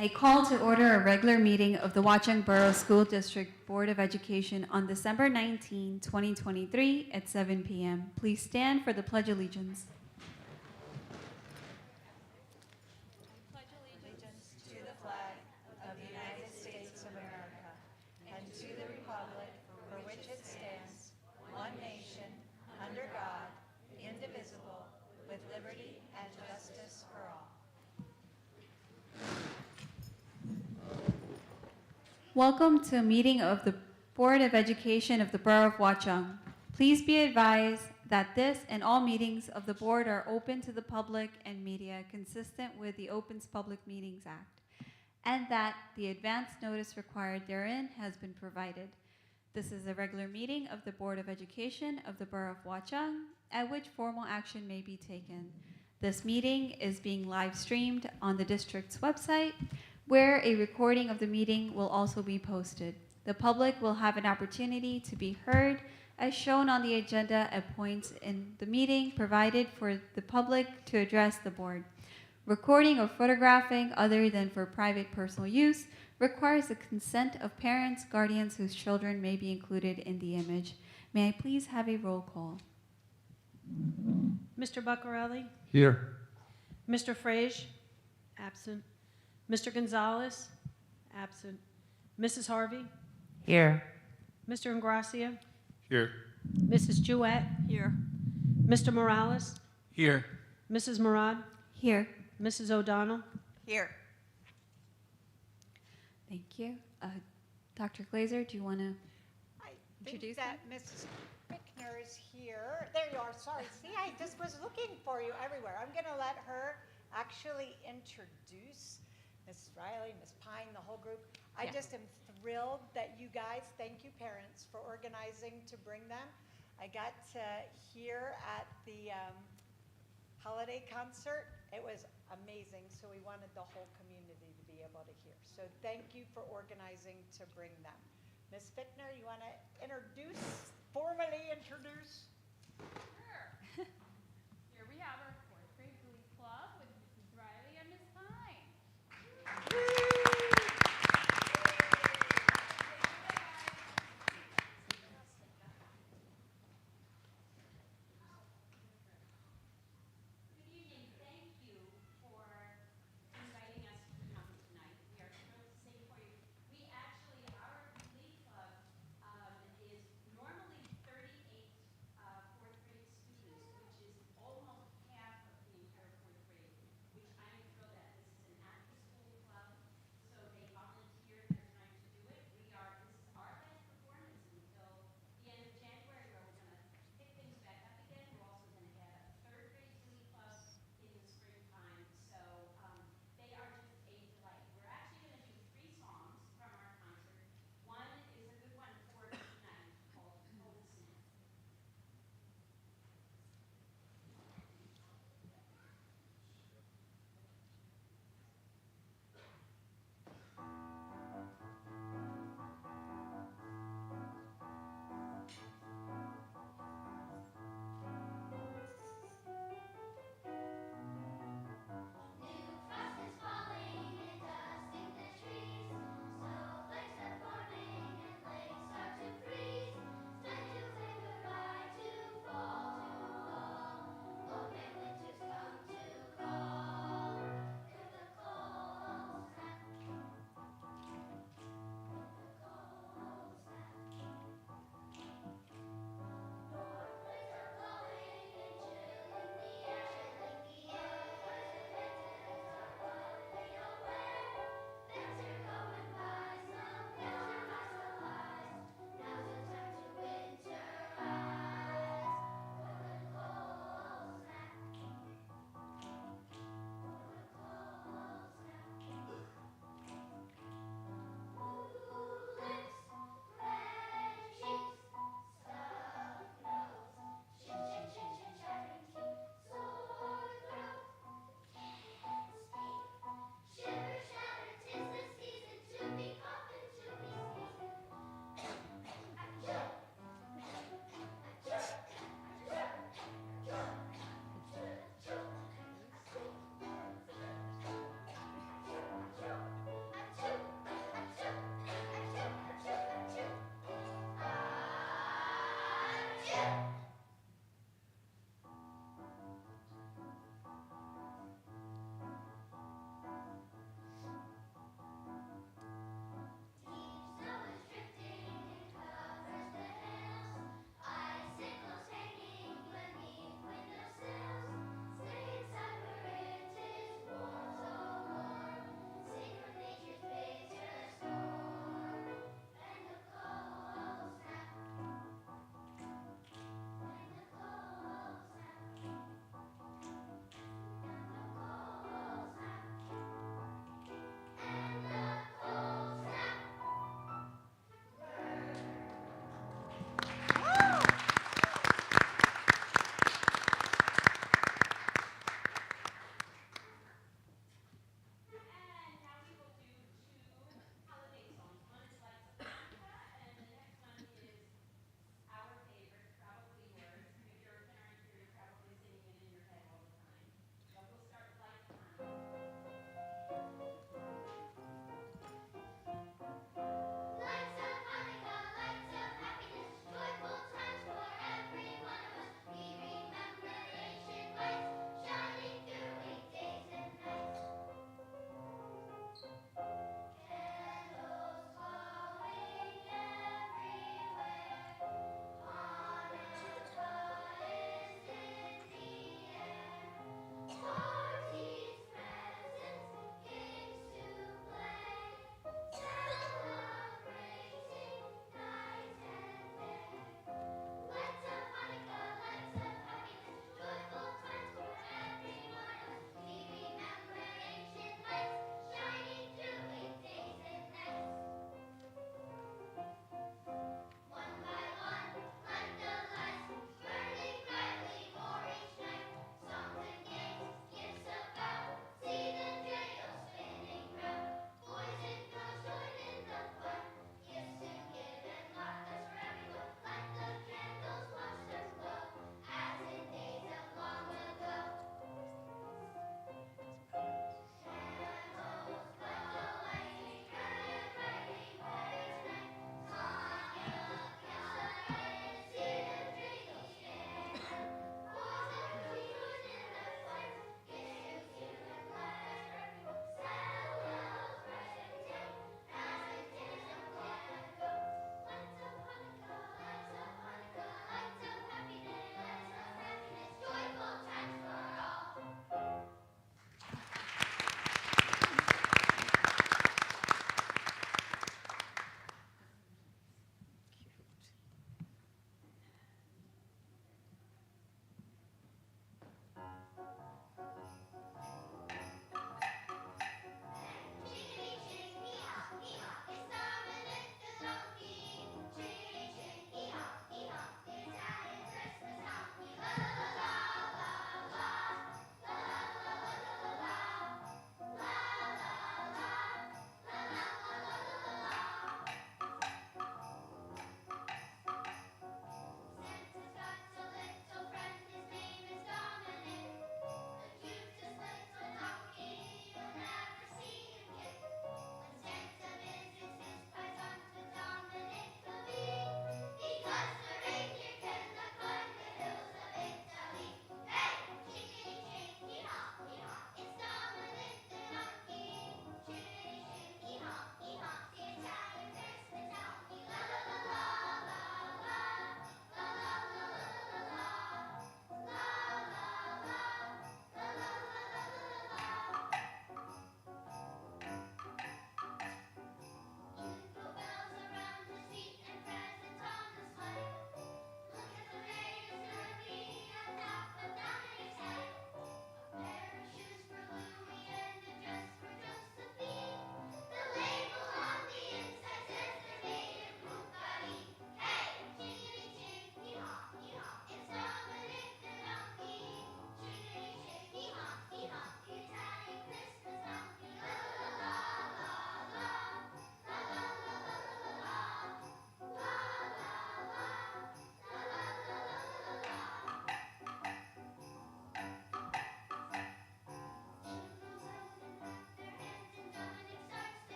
I call to order a regular meeting of the Watchung Borough School District Board of Education on December 19, 2023 at 7 p.m. Please stand for the Pledge of Allegiance. Pledge allegiance to the flag of the United States of America and to the republic for which it stands, one nation, under God, indivisible, with liberty and justice for all. Welcome to a meeting of the Board of Education of the Borough of Watchung. Please be advised that this and all meetings of the board are open to the public and media consistent with the Opens Public Meetings Act, and that the advance notice required therein has been provided. This is a regular meeting of the Board of Education of the Borough of Watchung, at which formal action may be taken. This meeting is being live streamed on the district's website, where a recording of the meeting will also be posted. The public will have an opportunity to be heard as shown on the agenda at points in the meeting provided for the public to address the board. Recording or photographing other than for private personal use requires the consent of parents, guardians whose children may be included in the image. May I please have a roll call? Mr. Buccarelli? Here. Mr. Frage? Absent. Mr. Gonzalez? Absent. Mrs. Harvey? Here. Mr. Ingracia? Here. Mrs. Jewett? Here. Mr. Morales? Here. Mrs. Murad? Here. Mrs. O'Donnell? Here. Thank you. Dr. Glazer, do you want to I introduce think that Mrs. Bickner is here. There you are. Sorry. See, I just was looking for you everywhere. I'm going to let her actually introduce Mrs. Riley, Miss Pine, the whole group. I just am thrilled that you guys, thank you parents for organizing to bring them. I got to hear at the holiday concert. It was amazing, so we wanted the whole community to be able to hear. So thank you for organizing to bring them. Ms. Fittner, you want to formally introduce? Sure. Here we have our fourth grade Glee Club with Mrs. Riley and Miss Pine. Good evening. Thank you for inviting us to come tonight. We are thrilled to sing for you. We actually, our Glee Club is normally 38 fourth grade students, which is almost half Snow is drifting, it covers the hills. Icicles hanging beneath windowsills. Stay inside where it is warm, so warm. Sing from nature's bitter storm. And the cold snap.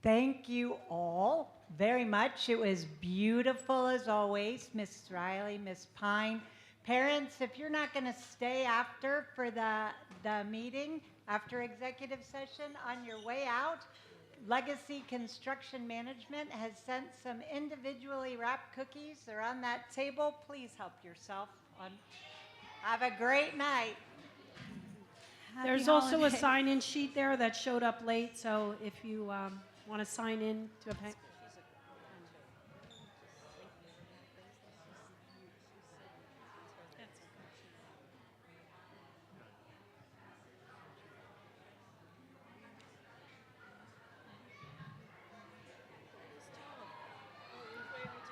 Thank you all very much. It was beautiful as always, Miss Riley, Miss Pine. Parents, if you're not going to stay after for the meeting, after executive session, on your way out, Legacy Construction Management has sent some individually wrapped cookies. They're on that table. Please help yourself. Have a great night. There's Happy also a holidays. sign-in sheet there that showed up late, so if you want to sign in to a All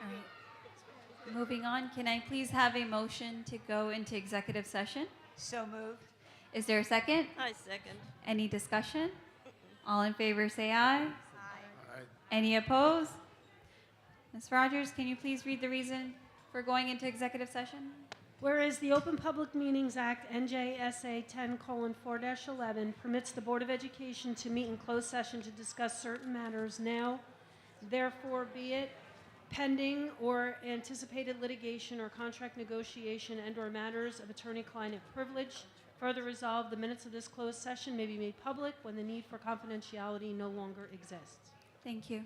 right. Moving on, can I please have a motion to go into executive session? So moved. Is there a second? I second. Any discussion? All in favor say aye. Aye. Any opposed? Ms. Rogers, can you please read the reason for going into executive session? Whereas the Open Public Meetings Act, NJSA 10:4-11, permits the Board of Education to meet in closed session to discuss certain matters now, therefore be it pending or anticipated litigation or contract negotiation and/or matters of attorney-client privilege. Further resolved, the minutes of this closed session may be made public when the need for confidentiality no longer exists. Thank you.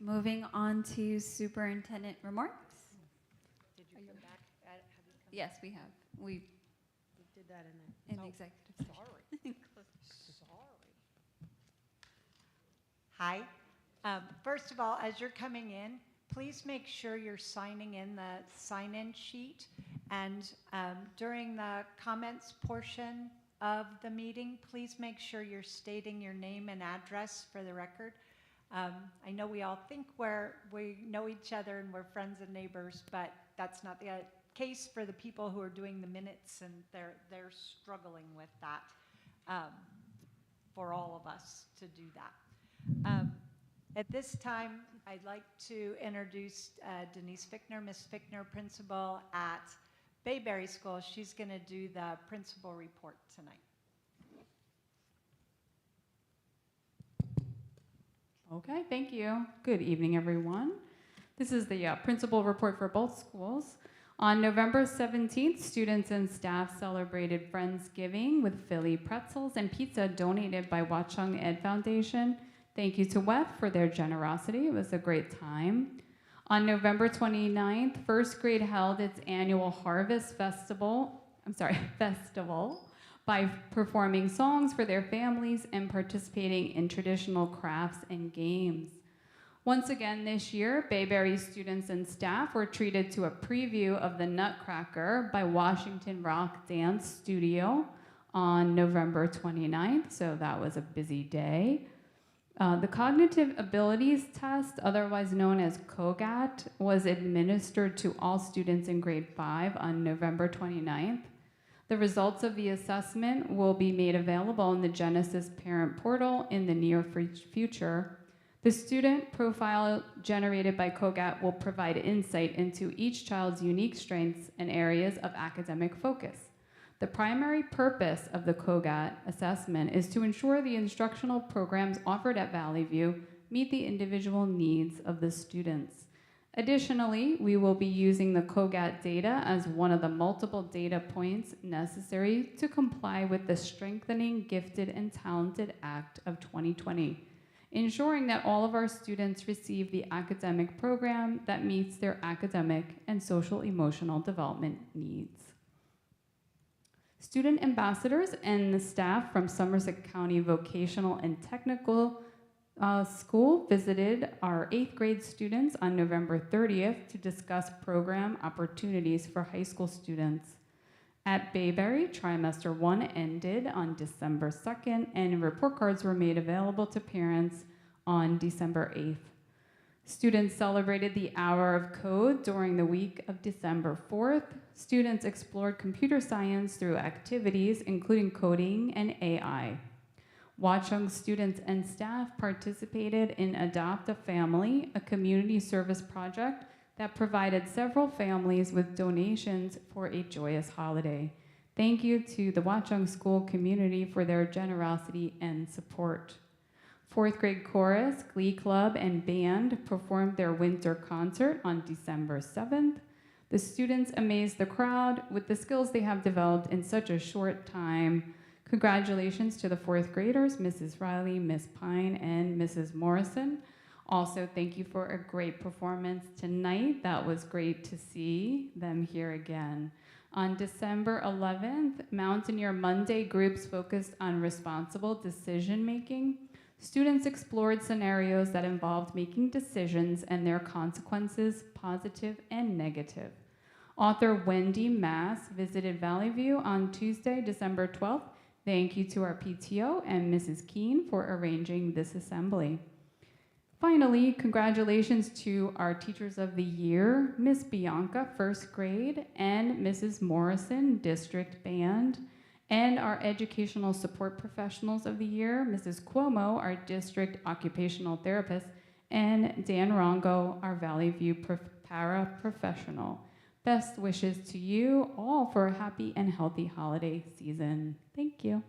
moving on to superintendent remarks. Did you come back? Have you come Yes, we have. We We did that in in Oh, executive session. Sorry. Sorry. Hi. First of all, as you're coming in, please make sure you're signing in the sign-in sheet. And during the comments portion of the meeting, please make sure you're stating your name and address for the record. I know we all think we know each other and we're friends and neighbors, but that's not the case for the people who are doing the minutes, and they're struggling with that for all of us to do that. At this time, I'd like to introduce Denise Fickner, Miss Fickner, principal at Bayberry School. She's going to do the principal report tonight. Okay, thank you. Good evening, everyone. This is the principal report for both schools. On November 17th, students and staff celebrated Friendsgiving with Philly pretzels and pizza donated by Watchung Ed Foundation. Thank you to WEF for their generosity. It was a great time. On November 29th, first grade held its annual Harvest festival by performing songs for their families and participating in traditional crafts and games. Once again this year, Bayberry students and staff were treated to a preview of the Nutcracker by Washington Rock Dance Studio on November 29th, so that was a busy day. The Cognitive Abilities Test, otherwise known as COGAT, was administered to all students in grade 5 on November 29th. The results of the assessment will be made available in the Genesis Parent Portal in the near future. The student profile generated by COGAT will provide insight into each child's unique strengths and areas of academic focus. The primary purpose of the COGAT assessment is to ensure the instructional programs offered at Valley View meet the individual needs of the students. Additionally, we will be using the COGAT data as one of the multiple data points necessary to comply with the Strengthening Gifted and Talented Act of 2020, ensuring that all of our students receive the academic program that meets their academic and social emotional development needs. Student ambassadors and the staff from Somerset County Vocational and Technical School visited our 8th grade students on November 30th to discuss program opportunities for high school students. At Bayberry, trimester 1 ended on December 2nd, and report cards were made available to parents on December 8th. Students celebrated the Hour of Code during the week of December 4th. Students explored computer science through activities including coding and AI. Watchung students and staff participated in Adopt a Family, a community service project that provided several families with donations for a joyous holiday. Thank you to the Watchung School community for their generosity and support. 4th grade chorus, glee club, and band performed their winter concert on December 7th. The students amazed the crowd with the skills they have developed in such a short time. Congratulations to the 4th graders, Mrs. Riley, Miss Pine, and Mrs. Morrison. Also, thank you for a great performance tonight. That was great to see them here again. On December 11th, Mountaineer Monday groups focused on responsible decision making. Students explored scenarios that involved making decisions and their consequences, positive and negative. Author Wendy Mass visited Valley View on Tuesday, December 12th. Thank you to our PTO and Mrs. Keene for arranging this assembly. Finally, congratulations to our Teachers of the Year, Miss Bianca, 1st grade, and Mrs. Morrison, District Band, and our Educational Support Professionals of the Year, Mrs. Cuomo, our District Occupational Therapist, and Dan Rongo, our Valley View Paraprofessional. Best wishes to you all for a happy and healthy holiday season. Thank you.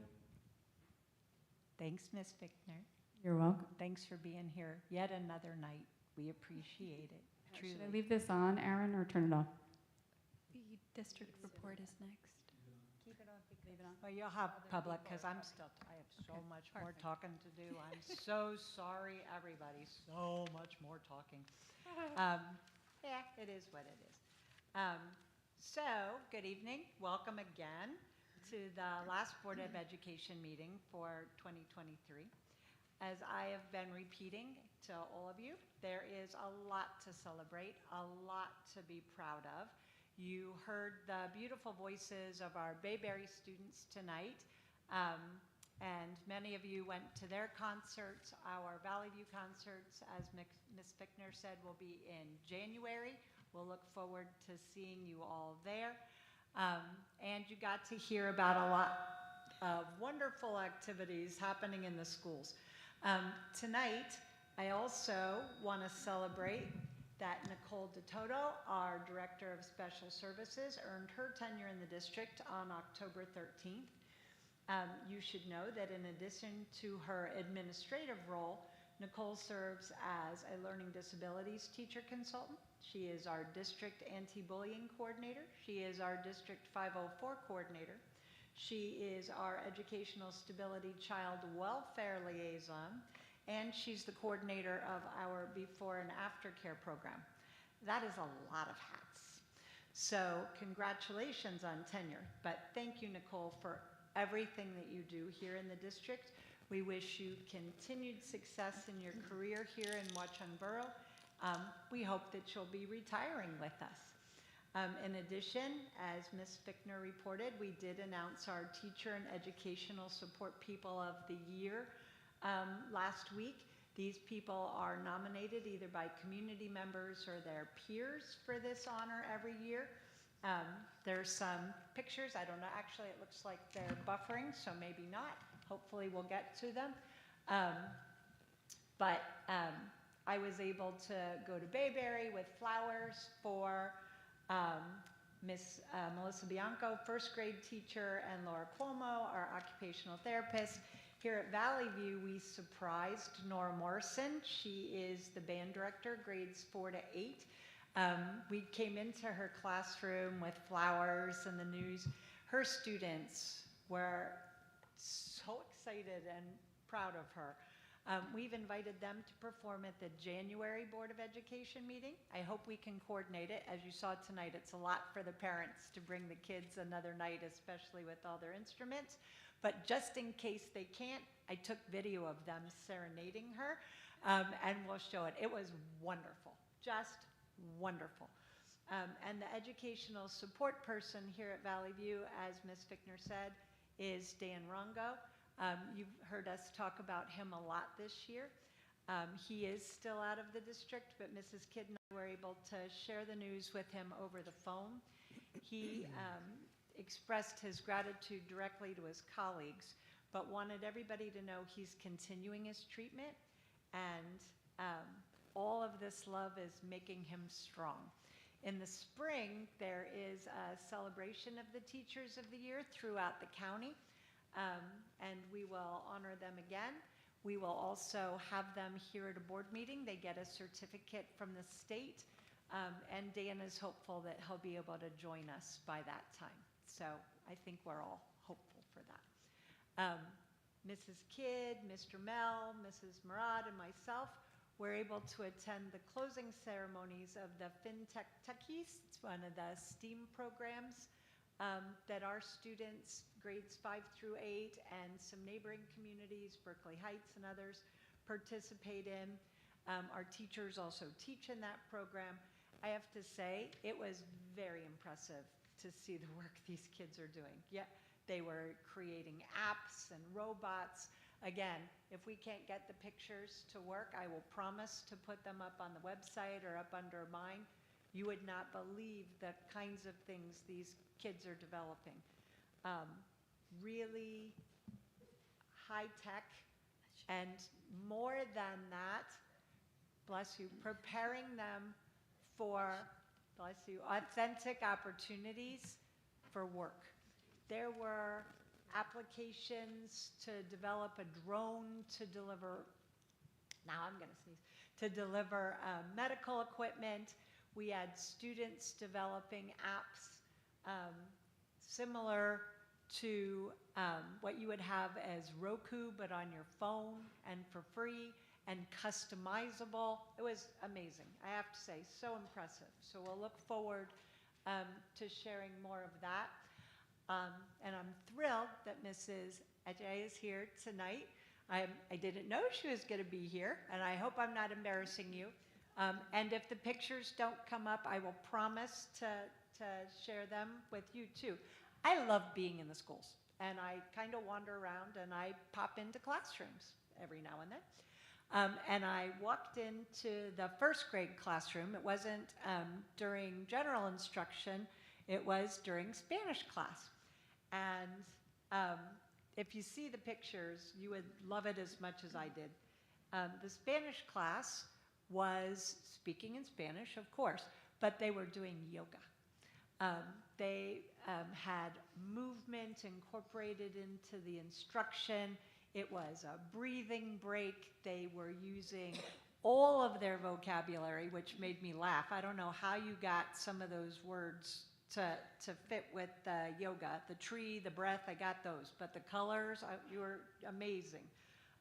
Thanks, Ms. Fickner. You're welcome. Thanks for being here yet another night. We appreciate it, truly. Should I leave this on, Aaron, or turn it off? The district report is next. Keep it on because leave it on. Well, you'll have Other public, people because are I'm talking. still, I have so Okay, much more perfect. talking to do. I'm so sorry, everybody, so much more talking. Yeah, it is what it is. So, good evening, welcome again to the last Board of Education meeting for 2023. As I have been repeating to all of you, there is a lot to celebrate, a lot to be proud of. You heard the beautiful voices of our Bayberry students tonight, and many of you went to their concerts. Our Valley View concerts, as Ms. Fickner said, will be in January. We'll look forward to seeing you all there. And you got to hear about a lot of wonderful activities happening in the schools. Tonight, I also want to celebrate that Nicole DeToto, our Director of Special Services, earned her tenure in the district on October 13th. You should know that in addition to her administrative role, Nicole serves as a learning disabilities teacher consultant. She is our district anti-bullying coordinator. She is our district 504 coordinator. She is our educational stability child welfare liaison, and she's the coordinator of our before and after care program. That is a lot of hats. So congratulations on tenure, but thank you, Nicole, for everything that you do here in the district. We wish you continued success in your career here in Watchung Borough. We hope that you'll be retiring with us. In addition, as Ms. Fickner reported, we did announce our Teacher and Educational Support People of the Year last week. These people are nominated either by community members or their peers for this honor every year. There's some pictures. I don't know. Actually, it looks like they're buffering, so maybe not. Hopefully, we'll get to them. But I was able to go to Bayberry with flowers for Miss Melissa Bianco, first grade teacher, and Laura Cuomo, our occupational therapist. Here at Valley View, we surprised Nora Morrison. She is the band director, grades 4 to 8. We came into her classroom with flowers and the news. Her students were so excited and proud of her. We've invited them to perform at the January Board of Education meeting. I hope we can coordinate it. As you saw tonight, it's a lot for the parents to bring the kids another night, especially with all their instruments. But just in case they can't, I took video of them serenading her, and we'll show it. It was wonderful, just wonderful. And the educational support person here at Valley View, as Ms. Fickner said, is Dan Rongo. You've heard us talk about him a lot this year. He is still out of the district, but Mrs. Kidd and I were able to share the news with him over the phone. He expressed his gratitude directly to his colleagues, but wanted everybody to know he's continuing his treatment, and all of this love is making him strong. In the spring, there is a celebration of the Teachers of the Year throughout the county. And we will honor them again. We will also have them here at a board meeting. They get a certificate from the state, and Dan is hopeful that he'll be able to join us by that time. So I think we're all hopeful for that. Mrs. Kidd, Mr. Mel, Mrs. Murad, and myself were able to attend the closing ceremonies of the FinTech Techies. It's one of the STEAM programs that our students, grades 5 through 8, and some neighboring communities, Berkeley Heights and others, participate in. Our teachers also teach in that program. I have to say, it was very impressive to see the work these kids are doing. Yeah, they were creating apps and robots. Again, if we can't get the pictures to work, I will promise to put them up on the website or up under mine. You would not believe the kinds of things these kids are developing. Really high tech, and more than that, bless you, preparing them for, bless you, authentic opportunities for work. There were applications to develop a drone to deliver, now I'm gonna sneeze, to deliver medical equipment. We had students developing apps similar to what you would have as Roku, but on your phone and for free and customizable. It was amazing, I have to say, so impressive. So we'll look forward to sharing more of that. And I'm thrilled that Mrs. Ajay is here tonight. I didn't know she was going to be here, and I hope I'm not embarrassing you. And if the pictures don't come up, I will promise to share them with you too. I love being in the schools, and I kind of wander around, and I pop into classrooms every now and then. And I walked into the first grade classroom. It wasn't during general instruction, it was during Spanish class. And if you see the pictures, you would love it as much as I did. The Spanish class was speaking in Spanish, of course, but they were doing yoga. They had movement incorporated into the instruction. It was a breathing break. They were using all of their vocabulary, which made me laugh. I don't know how you got some of those words to fit with the yoga. The tree, the breath, I got those. But the colors, you were amazing.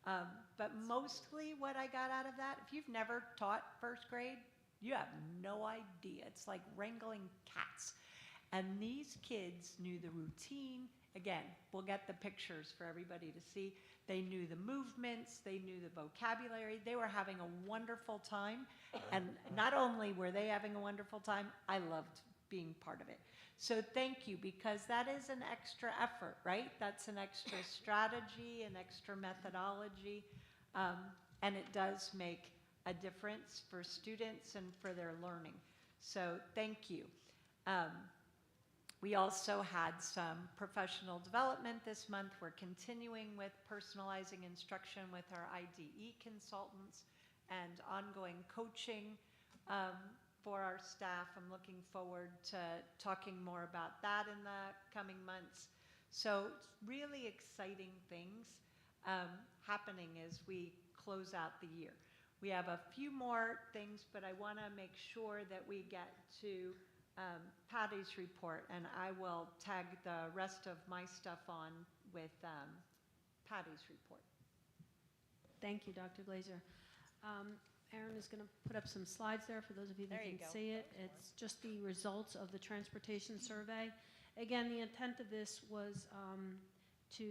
But mostly what I got out of that, if you've never taught first grade, you have no idea. It's like wrangling cats. And these kids knew the routine. Again, we'll get the pictures for everybody to see. They knew the movements, they knew the vocabulary. They were having a wonderful time. And not only were they having a wonderful time, I loved being part of it. So thank you, because that is an extra effort, right? That's an extra strategy, an extra methodology, and it does make a difference for students and for their learning. So thank you. We also had some professional development this month. We're continuing with personalizing instruction with our IDE consultants and ongoing coaching for our staff. I'm looking forward to talking more about that in the coming months. So really exciting things happening as we close out the year. We have a few more things, but I want to make sure that we get to Patty's report, and I will tag the rest of my stuff on with Patty's report. Thank you, Dr. Glazer. Erin is going to put up some slides there for those of you that can see it. It's just the results of the transportation survey. Again, the intent of this was to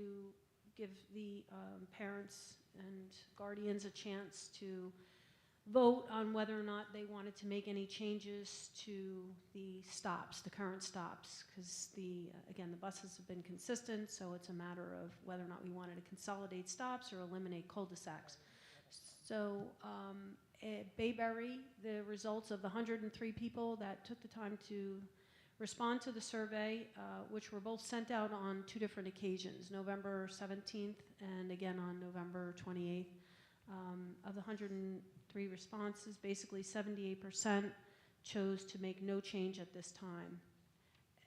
give the parents and guardians a chance to vote on whether or not they wanted to make any changes to the stops, the current stops, because again, the buses have been consistent, so it's a matter of whether or not we wanted to consolidate stops or eliminate cul-de-sacs. So at Bayberry, the results of the 103 people that took the time to respond to the survey, which were both sent out on two different occasions, November 17th and again on November 28th. Of the 103 responses, basically 78% chose to make no change at this time.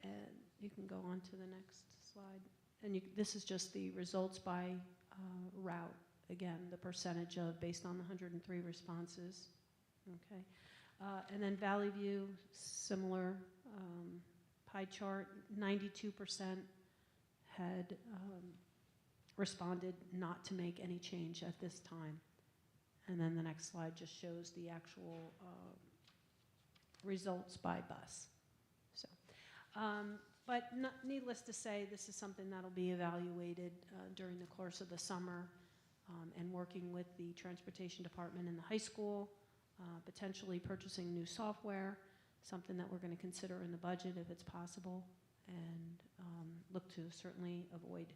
And you can go on to the next slide. And this is just the results by route. Again, the percentage of based on the 103 responses. Okay, and then Valley View, similar pie chart. 92% had responded not to make any change at this time. And then the next slide just shows the actual results by bus. So, but needless to say, this is something that'll be evaluated during the course of the summer, and working with the transportation department in the high school, potentially purchasing new software, something that we're going to consider in the budget if it's possible, and look to certainly avoid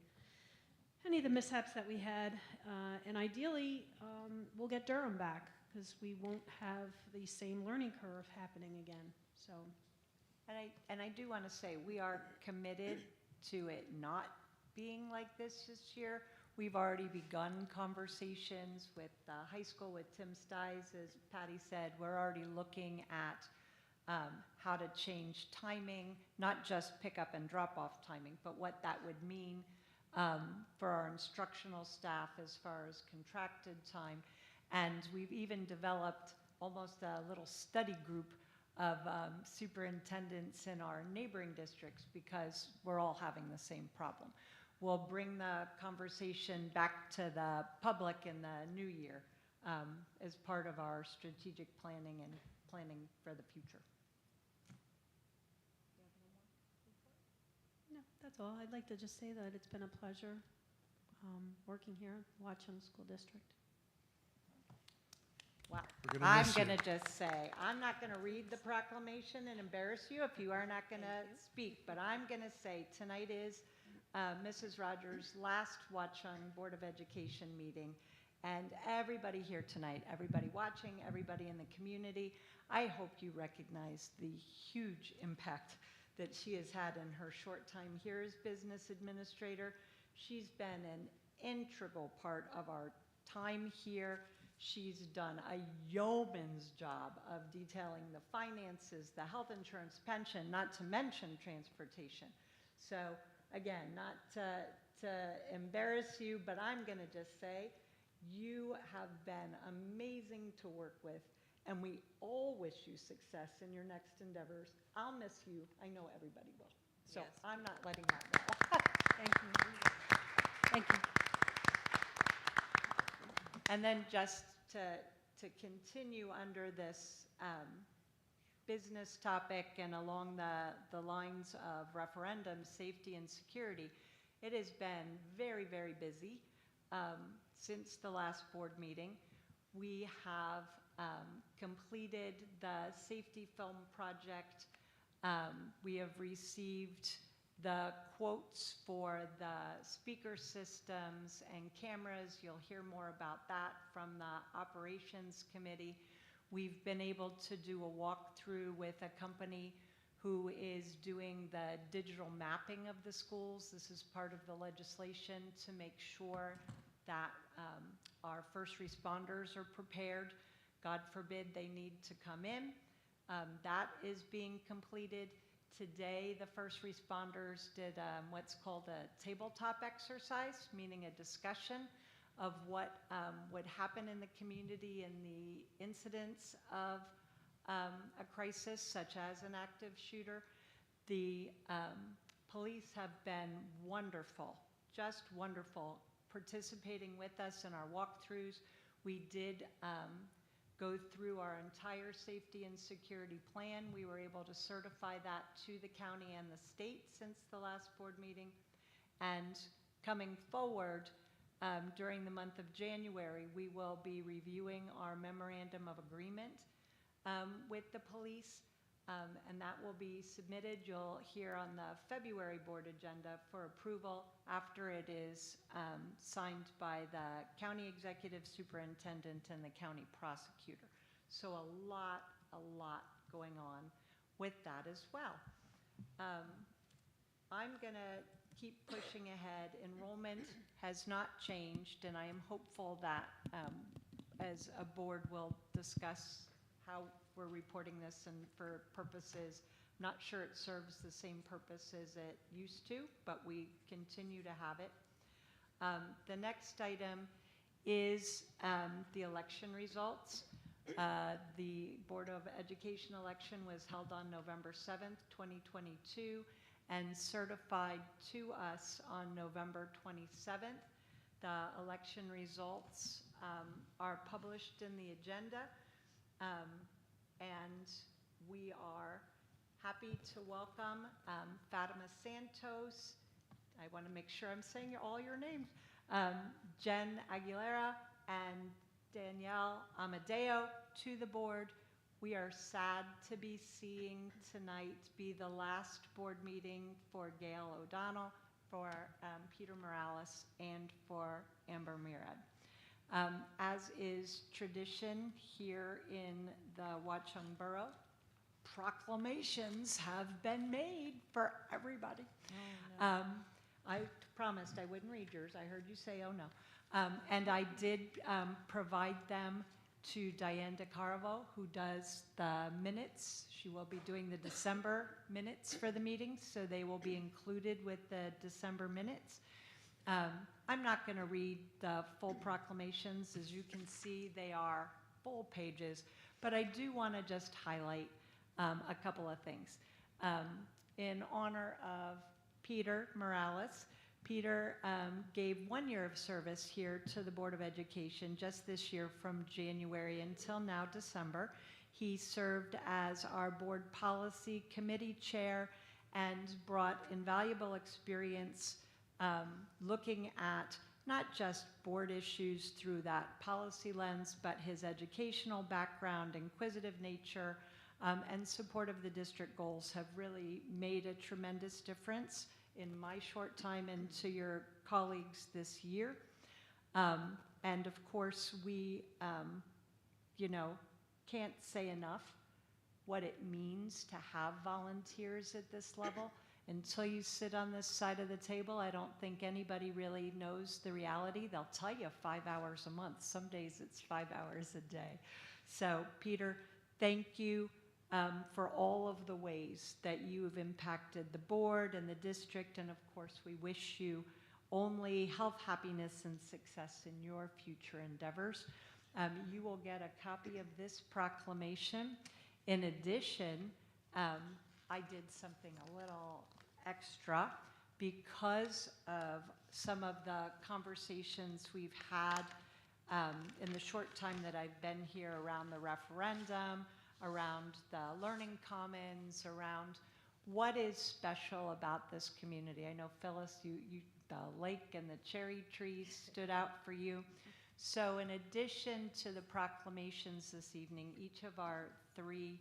any of the mishaps that we had, and ideally we'll get Durham back, because we won't have the same learning curve happening again. So, and I do want to say we are committed to it not being like this year. We've already begun conversations with the high school with Tim Stiles, as Patty said. We're already looking at how to change timing, not just pick up and drop off timing, but what that would mean for our instructional staff as far as contracted time. And we've even developed almost a little study group of superintendents in our neighboring districts because we're all having the same problem. We'll bring the conversation back to the public in the new year as part of our strategic planning and planning for the future. No, that's all. I'd like to just say that it's been a pleasure working here at Watchung School District. Wow. We're gonna I'm miss you. going to just say, I'm not going to read the proclamation and embarrass you if you are not going to speak, but I'm going to say tonight is Mrs. Rogers' last Watchung Board of Education meeting. And everybody here tonight, everybody watching, everybody in the community, I hope you recognize the huge impact that she has had in her short time here as business administrator. She's been an integral part of our time here. She's done a yeoman's job of detailing the finances, the health insurance, pension, not to mention transportation. So again, not to embarrass you, but I'm going to just say you have been amazing to work with, and we all wish you success in your next endeavors. I'll miss you. I know everybody will. So Yes. I'm not letting that go. Thank you. Thank you. And then just to continue under this business topic and along the lines of referendum, safety and security, it has been very, very busy since the last board meeting. We have completed the safety film project. We have received the quotes for the speaker systems and cameras. You'll hear more about that from the operations committee. We've been able to do a walkthrough with a company who is doing the digital mapping of the schools. This is part of the legislation to make sure that our first responders are prepared. God forbid they need to come in. That is being completed. Today, the first responders did what's called a tabletop exercise, meaning a discussion of what would happen in the community in the incidents of a crisis, such as an active shooter. The police have been wonderful, just wonderful, participating with us in our walkthroughs. We did go through our entire safety and security plan. We were able to certify that to the county and the state since the last board meeting. And coming forward, during the month of January, we will be reviewing our memorandum of agreement with the police, and that will be submitted. You'll hear on the February board agenda for approval after it is signed by the county executive superintendent and the county prosecutor. So a lot going on with that as well. I'm going to keep pushing ahead. Enrollment has not changed, and I am hopeful that as a board we'll discuss how we're reporting this and for purposes. Not sure it serves the same purpose as it used to, but we continue to have it. The next item is the election results. The Board of Education election was held on November 7th, 2022, and certified to us on November 27th. The election results are published in the agenda, and we are happy to welcome Fatima Santos. I want to make sure I'm saying all your names. Jen Aguilera and Danielle Amadeo to the board. We are sad to be seeing tonight be the last board meeting for Gail O'Donnell, for Peter Morales, and for Amber Murad. As is tradition here in the Watchung Borough, proclamations have been made for everybody. Oh, no. I promised I wouldn't read yours. I heard you say, oh no. And I did provide them to Diane DeCarvo, who does the minutes. She will be doing the December minutes for the meeting, so they will be included with the December minutes. I'm not going to read the full proclamations. As you can see, they are full pages, but I do want to just highlight a couple of things. In honor of Peter Morales, Peter gave 1 year of service here to the Board of Education just this year from January until now, December. He served as our board policy committee chair and brought invaluable experience looking at not just board issues through that policy lens, but his educational background, inquisitive nature, and support of the district goals have really made a tremendous difference in my short time and to your colleagues this year. And of course, we, can't say enough what it means to have volunteers at this level. Until you sit on this side of the table, I don't think anybody really knows the reality. They'll tell you 5 hours a month. Some days it's 5 hours a day. So, Peter, thank you for all of the ways that you have impacted the board and the district. And of course, we wish you only health, happiness, and success in your future endeavors. You will get a copy of this proclamation. In addition, I did something a little extra because of some of the conversations we've had in the short time that I've been here around the referendum, around the Learning Commons, around what is special about this community. I know, Phyllis, the lake and the cherry trees stood out for you. So in addition to the proclamations this evening, each of our three,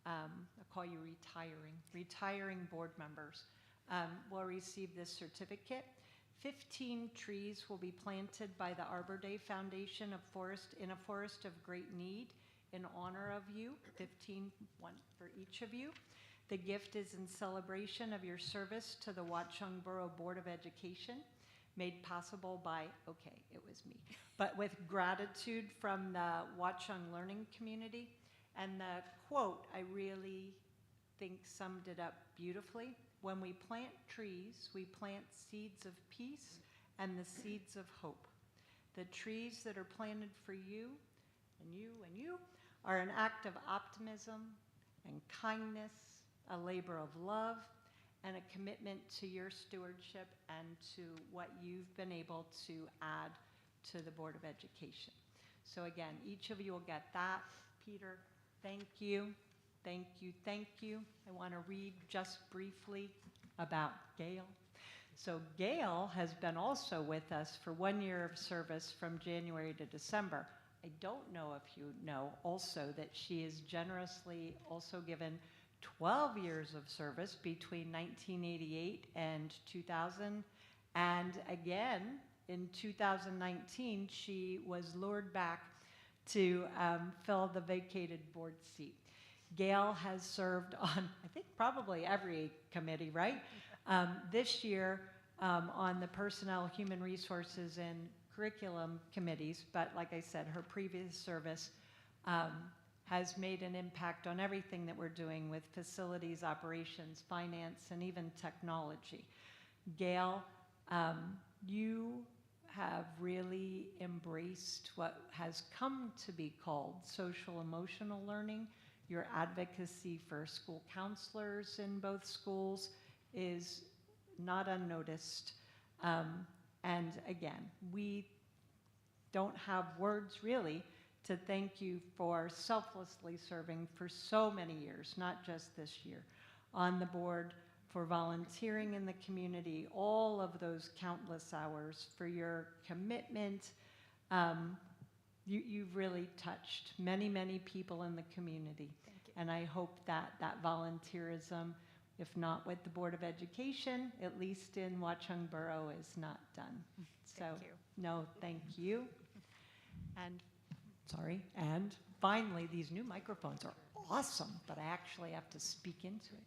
I'll call you retiring board members will receive this certificate. 15 trees will be planted by the Arbor Day Foundation in a forest of great need in honor of you, 15, one for each of you. The gift is in celebration of your service to the Watchung Borough Board of Education, made possible by, okay, it was me, but with gratitude from the Watchung learning community. And the quote, I really think summed it up beautifully. When we plant trees, we plant seeds of peace and the seeds of hope. The trees that are planted for you and you and you are an act of optimism and kindness, a labor of love, and a commitment to your stewardship and to what you've been able to add to the Board of Education. So again, each of you will get that. Peter, thank you, thank you, thank you. I want to read just briefly about Gail. So Gail has been also with us for 1 year of service from January to December. I don't know if you know also that she is generously also given 12 years of service between 1988 and 2000. And again, in 2019, she was lured back to fill the vacated board seat. Gail has served on, I think, probably every committee, right? This year on the Personnel, Human Resources, and Curriculum committees, but like I said, her previous service has made an impact on everything that we're doing with facilities, operations, finance, and even technology. Gail, you have really embraced what has come to be called social emotional learning. Your advocacy for school counselors in both schools is not unnoticed. And again, we don't have words really to thank you for selflessly serving for so many years, not just this year, on the board, for volunteering in the community, all of those countless hours, for your commitment. You've really touched many, many people in the community. Thank you. And I hope that that volunteerism, if not with the Board of Education, at least in Watchung Borough, is not done. So, Thank you. no, thank you. And, sorry, and finally, these new microphones are awesome, but I actually have to speak into it.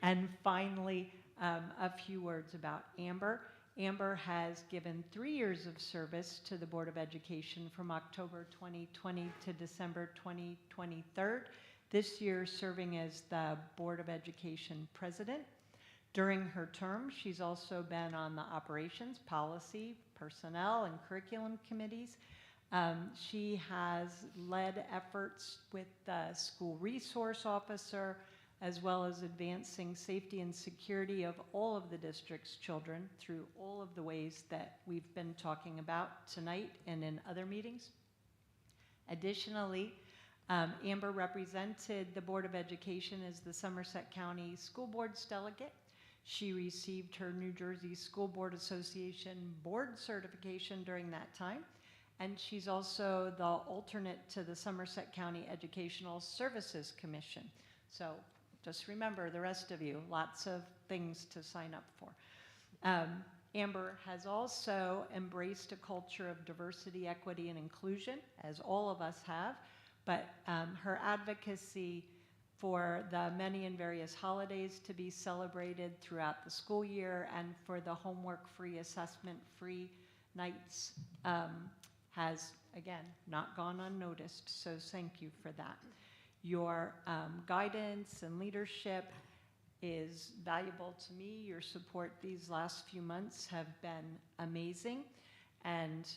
And finally, a few words about Amber. Amber has given 3 years of service to the Board of Education from October 2020 to December 2023. This year serving as the Board of Education President. During her term, she's also been on the operations, policy, personnel, and curriculum committees. She has led efforts with the school resource officer, as well as advancing safety and security of all of the district's children through all of the ways that we've been talking about tonight and in other meetings. Additionally, Amber represented the Board of Education as the Somerset County School Board's delegate. She received her New Jersey School Board Association board certification during that time. And she's also the alternate to the Somerset County Educational Services Commission. So just remember, the rest of you, lots of things to sign up for. Amber has also embraced a culture of diversity, equity, and inclusion, as all of us have, but her advocacy for the many and various holidays to be celebrated throughout the school year and for the homework-free, assessment-free nights has, again, not gone unnoticed, so thank you for that. Your guidance and leadership is valuable to me. Your support these last few months have been amazing, and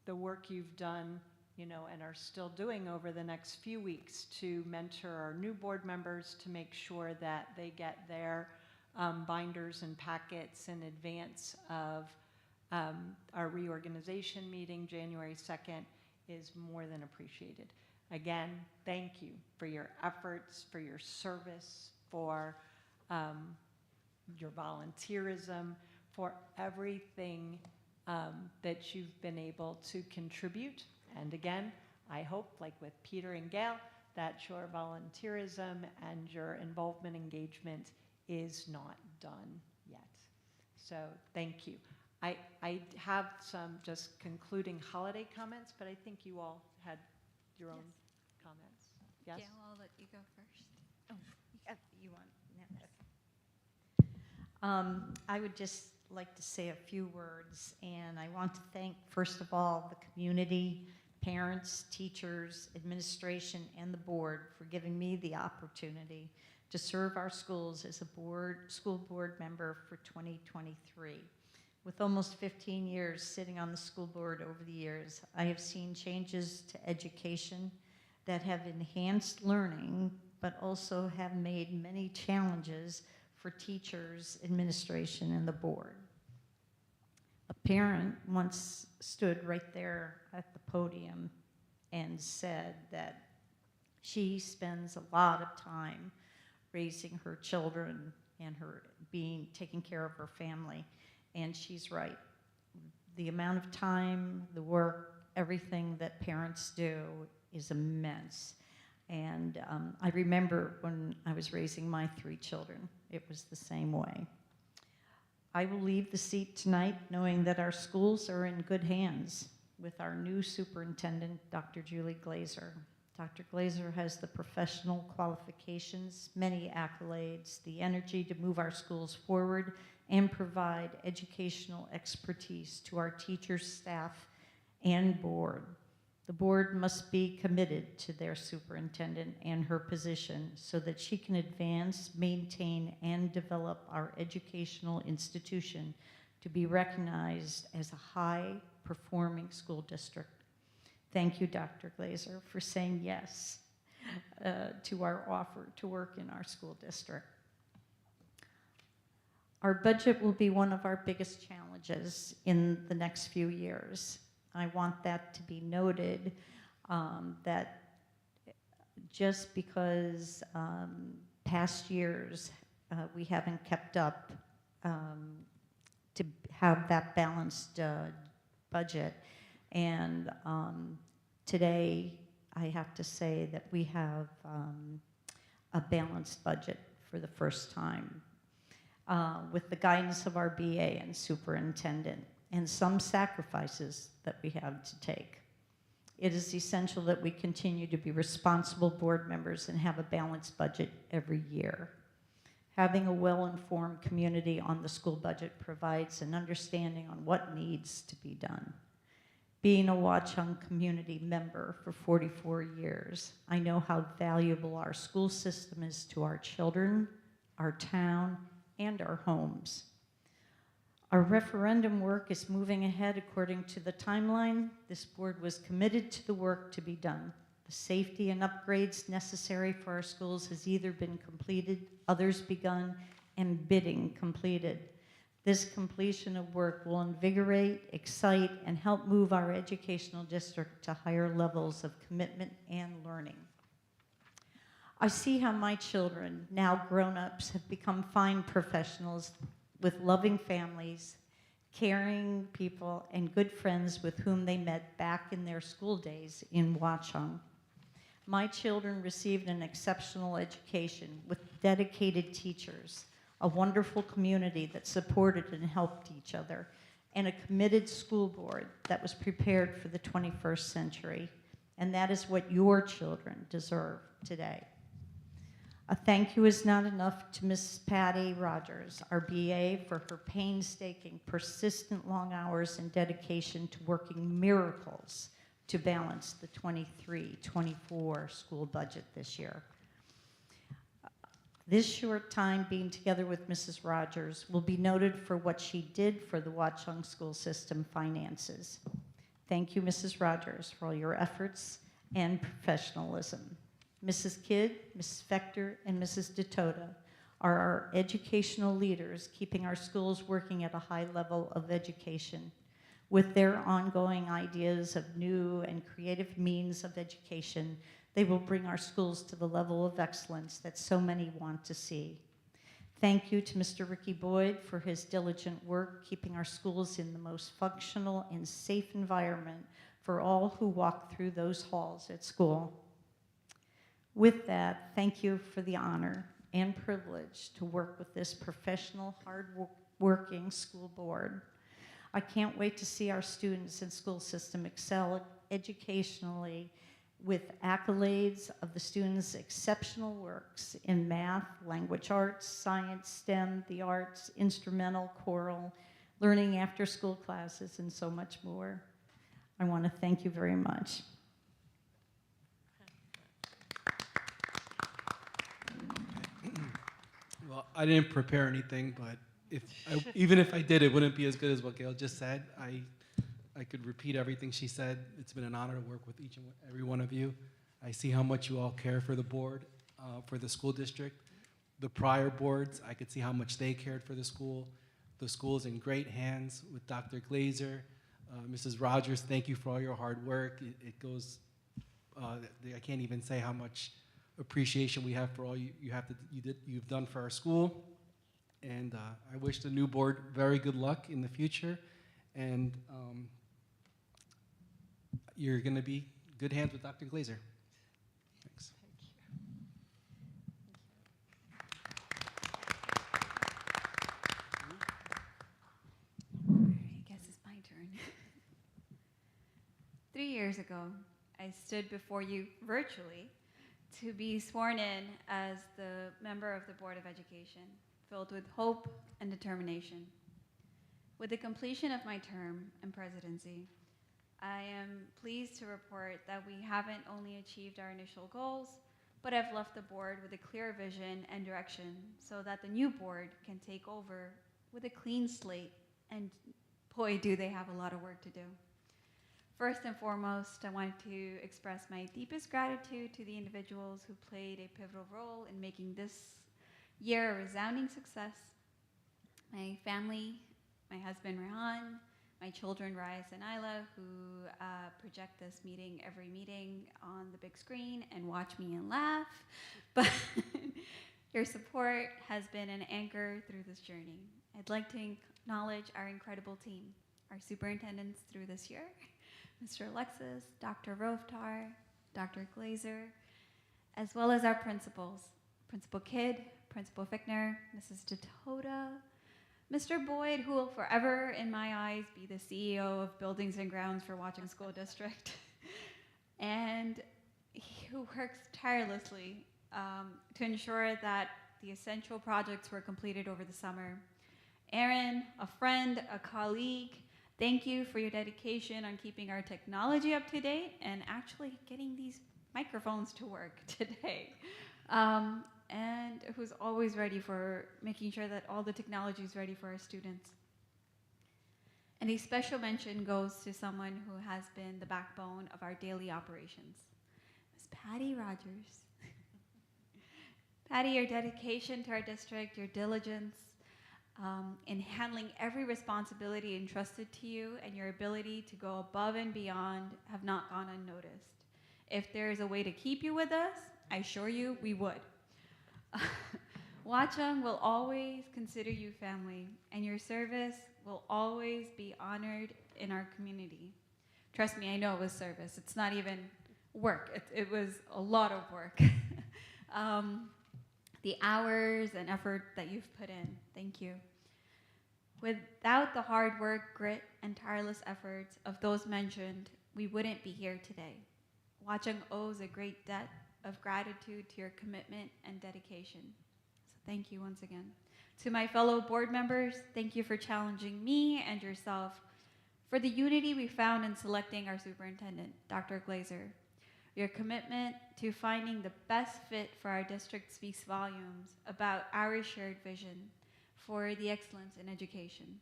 the work you've done, and are still doing over the next few weeks to mentor our new board members to make sure that they get their binders and packets in advance of our reorganization meeting January 2nd is more than appreciated. Again, thank you for your efforts, for your service, for your volunteerism, for everything that you've been able to contribute. And again, I hope, like with Peter and Gail, that your volunteerism and your involvement engagement is not done yet. So thank you. I have some just concluding holiday comments, but I think you all had your own comments. Yes? Gail, I'll let you go first. You want? I would just like to say a few words, and I want to thank, first of all, the community, parents, teachers, administration, and the board for giving me the opportunity to serve our schools as a school board member for 2023. With almost 15 years sitting on the school board over the years, I have seen changes to education that have enhanced learning, but also have made many challenges for teachers, administration, and the board. A parent once stood right there at the podium and said that she spends a lot of time raising her children and taking care of her family. And she's right. The amount of time, the work, everything that parents do is immense. And I remember when I was raising my 3 children, it was the same way. I will leave the seat tonight knowing that our schools are in good hands with our new superintendent, Dr. Julie Glazer. Dr. Glazer has the professional qualifications, many accolades, the energy to move our schools forward and provide educational expertise to our teachers, staff, and board. The board must be committed to their superintendent and her position so that she can advance, maintain, and develop our educational institution to be recognized as a high-performing school district. Thank you, Dr. Glazer, for saying yes to our offer to work in our school district. Our budget will be one of our biggest challenges in the next few years. I want that to be noted, that just because past years we haven't kept up to have that balanced budget. And today I have to say that we have a balanced budget for the first time. With the guidance of our BA and superintendent, and some sacrifices that we have to take. It is essential that we continue to be responsible board members and have a balanced budget every year. Having a well-informed community on the school budget provides an understanding on what needs to be done. Being a Watchung community member for 44 years, I know how valuable our school system is to our children, our town, and our homes. Our referendum work is moving ahead according to the timeline. This board was committed to the work to be done. The safety and upgrades necessary for our schools has either been completed, others begun, and bidding completed. This completion of work will invigorate, excite, and help move our educational district to higher levels of commitment and learning. I see how my children, now grown-ups, have become fine professionals with loving families, caring people, and good friends with whom they met back in their school days in Watchung. My children received an exceptional education with dedicated teachers, a wonderful community that supported and helped each other, and a committed school board that was prepared for the 21st century. And that is what your children deserve today. A thank you is not enough to Mrs. Patty Rogers, our BA, for her painstaking, persistent long hours and dedication to working miracles to balance the 23-24 school budget this year. This short time being together with Mrs. Rogers will be noted for what she did for the Watchung school system finances. Thank you, Mrs. Rogers, for all your efforts and professionalism. Mrs. Kidd, Mrs. Fector, and Mrs. DeTota are our educational leaders, keeping our schools working at a high level of education. With their ongoing ideas of new and creative means of education, they will bring our schools to the level of excellence that so many want to see. Thank you to Mr. Ricky Boyd for his diligent work, keeping our schools in the most functional and safe environment for all who walk through those halls at school. With that, thank you for the honor and privilege to work with this professional, hard-working school board. I can't wait to see our students and school system excel educationally with accolades of the students' exceptional works in math, language arts, science, STEM, the arts, instrumental, choral, learning after-school classes, and so much more. I want to thank you very much. Well, I didn't prepare anything, but even if I did, it wouldn't be as good as what Gail just said. I could repeat everything she said. It's been an honor to work with each and every one of you. I see how much you all care for the board, for the school district. The prior boards, I could see how much they cared for the school. The school's in great hands with Dr. Glazer. Mrs. Rogers, thank you for all your hard work. It goes, I can't even say how much appreciation we have for all you've done for our school. And I wish the new board very good luck in the future. And you're going to be good hands with Dr. Glazer. Thanks. I guess it's my turn. 3 years ago, I stood before you virtually to be sworn in as the member of the Board of Education, filled with hope and determination. With the completion of my term and presidency, I am pleased to report that we haven't only achieved our initial goals, but have left the board with a clear vision and direction so that the new board can take over with a clean slate, and boy, do they have a lot of work to do. First and foremost, I wanted to express my deepest gratitude to the individuals who played a pivotal role in making this year a resounding success. My family, my husband Rehan, my children Reyes and Isla, who project this meeting every meeting on the big screen and watch me and laugh. But your support has been an anchor through this journey. I'd like to acknowledge our incredible team, our superintendents through this year, Mr. Alexis, Dr. Rovtar, Dr. Glazer, as well as our principals, Principal Kidd, Principal Fickner, Mrs. DeTota, Mr. Boyd, who will forever, in my eyes, be the CEO of Buildings and Grounds for Watchung School District, and who works tirelessly to ensure that the essential projects were completed over the summer. Aaron, a friend, a colleague, thank you for your dedication on keeping our technology up to date and actually getting these microphones to work today. And who's always ready for making sure that all the technology is ready for our students. And a special mention goes to someone who has been the backbone of our daily operations, Ms. Patty Rogers. Patty, your dedication to our district, your diligence in handling every responsibility entrusted to you, and your ability to go above and beyond have not gone unnoticed. If there is a way to keep you with us, I assure you we would. Watchung will always consider you family, and your service will always be honored in our community. Trust me, I know it was service. It's not even work. It was a lot of work. The hours and effort that you've put in, thank you. Without the hard work, grit, and tireless efforts of those mentioned, we wouldn't be here today. Watchung owes a great debt of gratitude to your commitment and dedication. So thank you once again. To my fellow board members, thank you for challenging me and yourself for the unity we found in selecting our superintendent, Dr. Glazer. Your commitment to finding the best fit for our district speaks volumes about our shared vision for the excellence in education.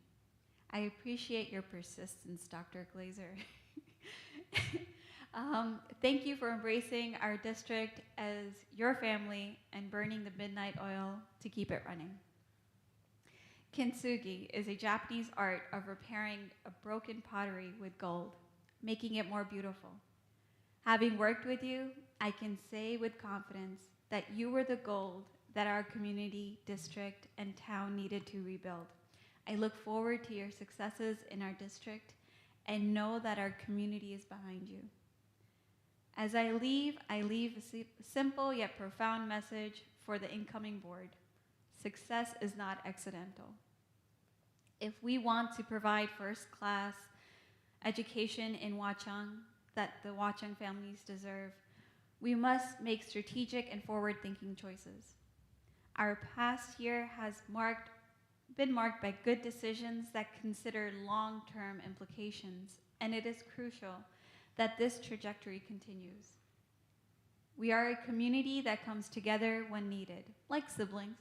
I appreciate your persistence, Dr. Glazer. Thank you for embracing our district as your family and burning the midnight oil to keep it running. Kintsugi is a Japanese art of repairing a broken pottery with gold, making it more beautiful. Having worked with you, I can say with confidence that you were the gold that our community, district, and town needed to rebuild. I look forward to your successes in our district and know that our community is behind you. As I leave a simple yet profound message for the incoming board. Success is not accidental. If we want to provide first-class education in Watchung that the Watchung families deserve, we must make strategic and forward-thinking choices. Our past year has been marked by good decisions that consider long-term implications, and it is crucial that this trajectory continues. We are a community that comes together when needed, like siblings,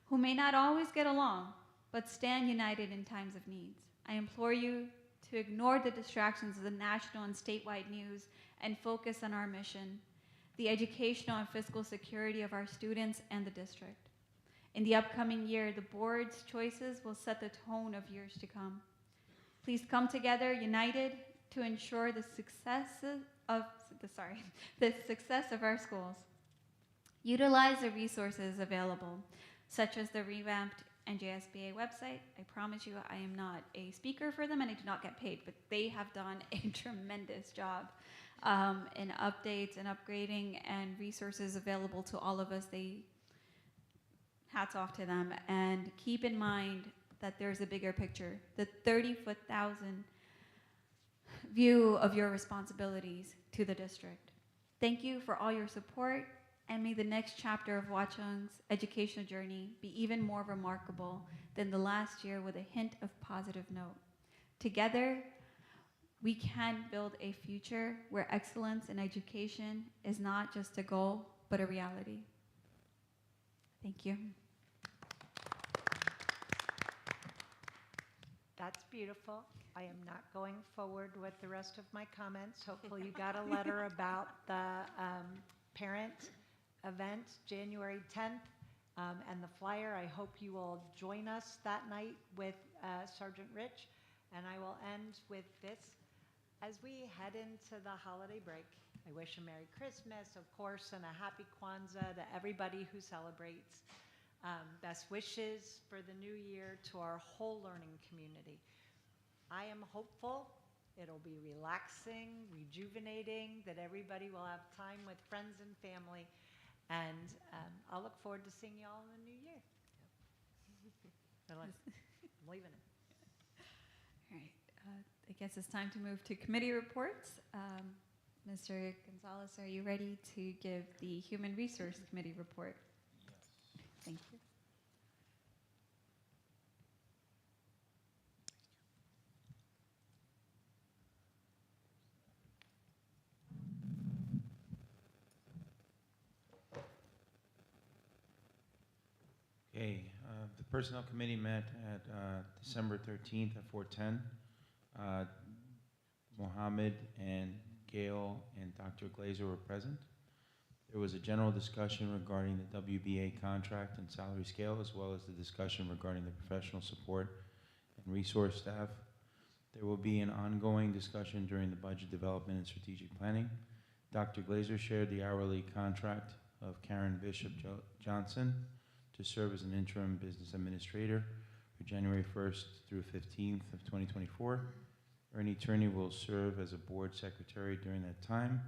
who may not always get along, but stand united in times of needs. I implore you to ignore the distractions of the national and statewide news and focus on our mission, the educational and fiscal security of our students and the district. In the upcoming year, the board's choices will set the tone of years to come. Please come together united to ensure the success of our schools. Utilize the resources available, such as the revamped NJSBA website. I promise you I am not a speaker for them and I do not get paid, but they have done a tremendous job in updates and upgrading and resources available to all of us. Hats off to them. And keep in mind that there's a bigger picture, the 30,000 view of your responsibilities to the district. Thank you for all your support, and may the next chapter of Watchung's educational journey be even more remarkable than the last year with a hint of positive note. Together, we can build a future where excellence in education is not just a goal, but a reality. Thank you. That's beautiful. I am not going forward with the rest of my comments. Hopefully you got a letter about the parent event, January 10th, and the flyer. I hope you will join us that night with Sergeant Rich. And I will end with this. As we head into the holiday break, I wish a Merry Christmas, of course, and a Happy Kwanzaa to everybody who celebrates. Best wishes for the new year to our whole learning community. I am hopeful it'll be relaxing, rejuvenating, that everybody will have time with friends and family, and I'll look forward to seeing you all in the new year. I'm leaving it. All right, I guess it's time to move to committee reports. Mr. Gonzalez, are you ready to give the Human Resource Committee report? Thank you. Okay, the Personnel Committee met at December 13th at 4:10. Mohammed and Gail and Dr. Glazer were present. There was a general discussion regarding the WBA contract and salary scale, as well as the discussion regarding the professional support and resource staff. There will be an ongoing discussion during the budget development and strategic planning. Dr. Glazer shared the hourly contract of Karen Bishop Johnson to serve as an interim business administrator for January 1st through 15th of 2024. Ernie Turney will serve as a board secretary during that time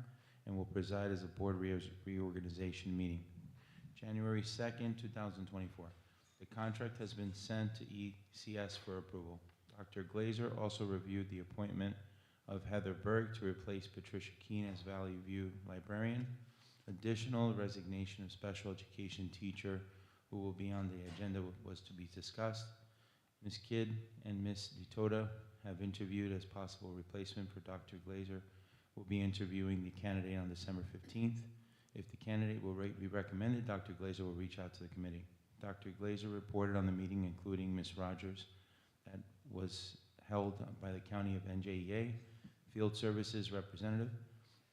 and will preside as a board reorganization meeting. January 2nd, 2024. The contract has been sent to ECS for approval. Dr. Glazer also reviewed the appointment of Heather Berg to replace Patricia Keene as Valley View librarian. Additional resignation of special education teacher who will be on the agenda was to be discussed. Ms. Kidd and Ms. DeToda have interviewed as possible replacement for Dr. Glazer. Will be interviewing the candidate on December 15th. If the candidate will be recommended, Dr. Glazer will reach out to the committee. Dr. Glazer reported on the meeting, including Ms. Rogers, that was held by the County of NJEA, Field Services Representative.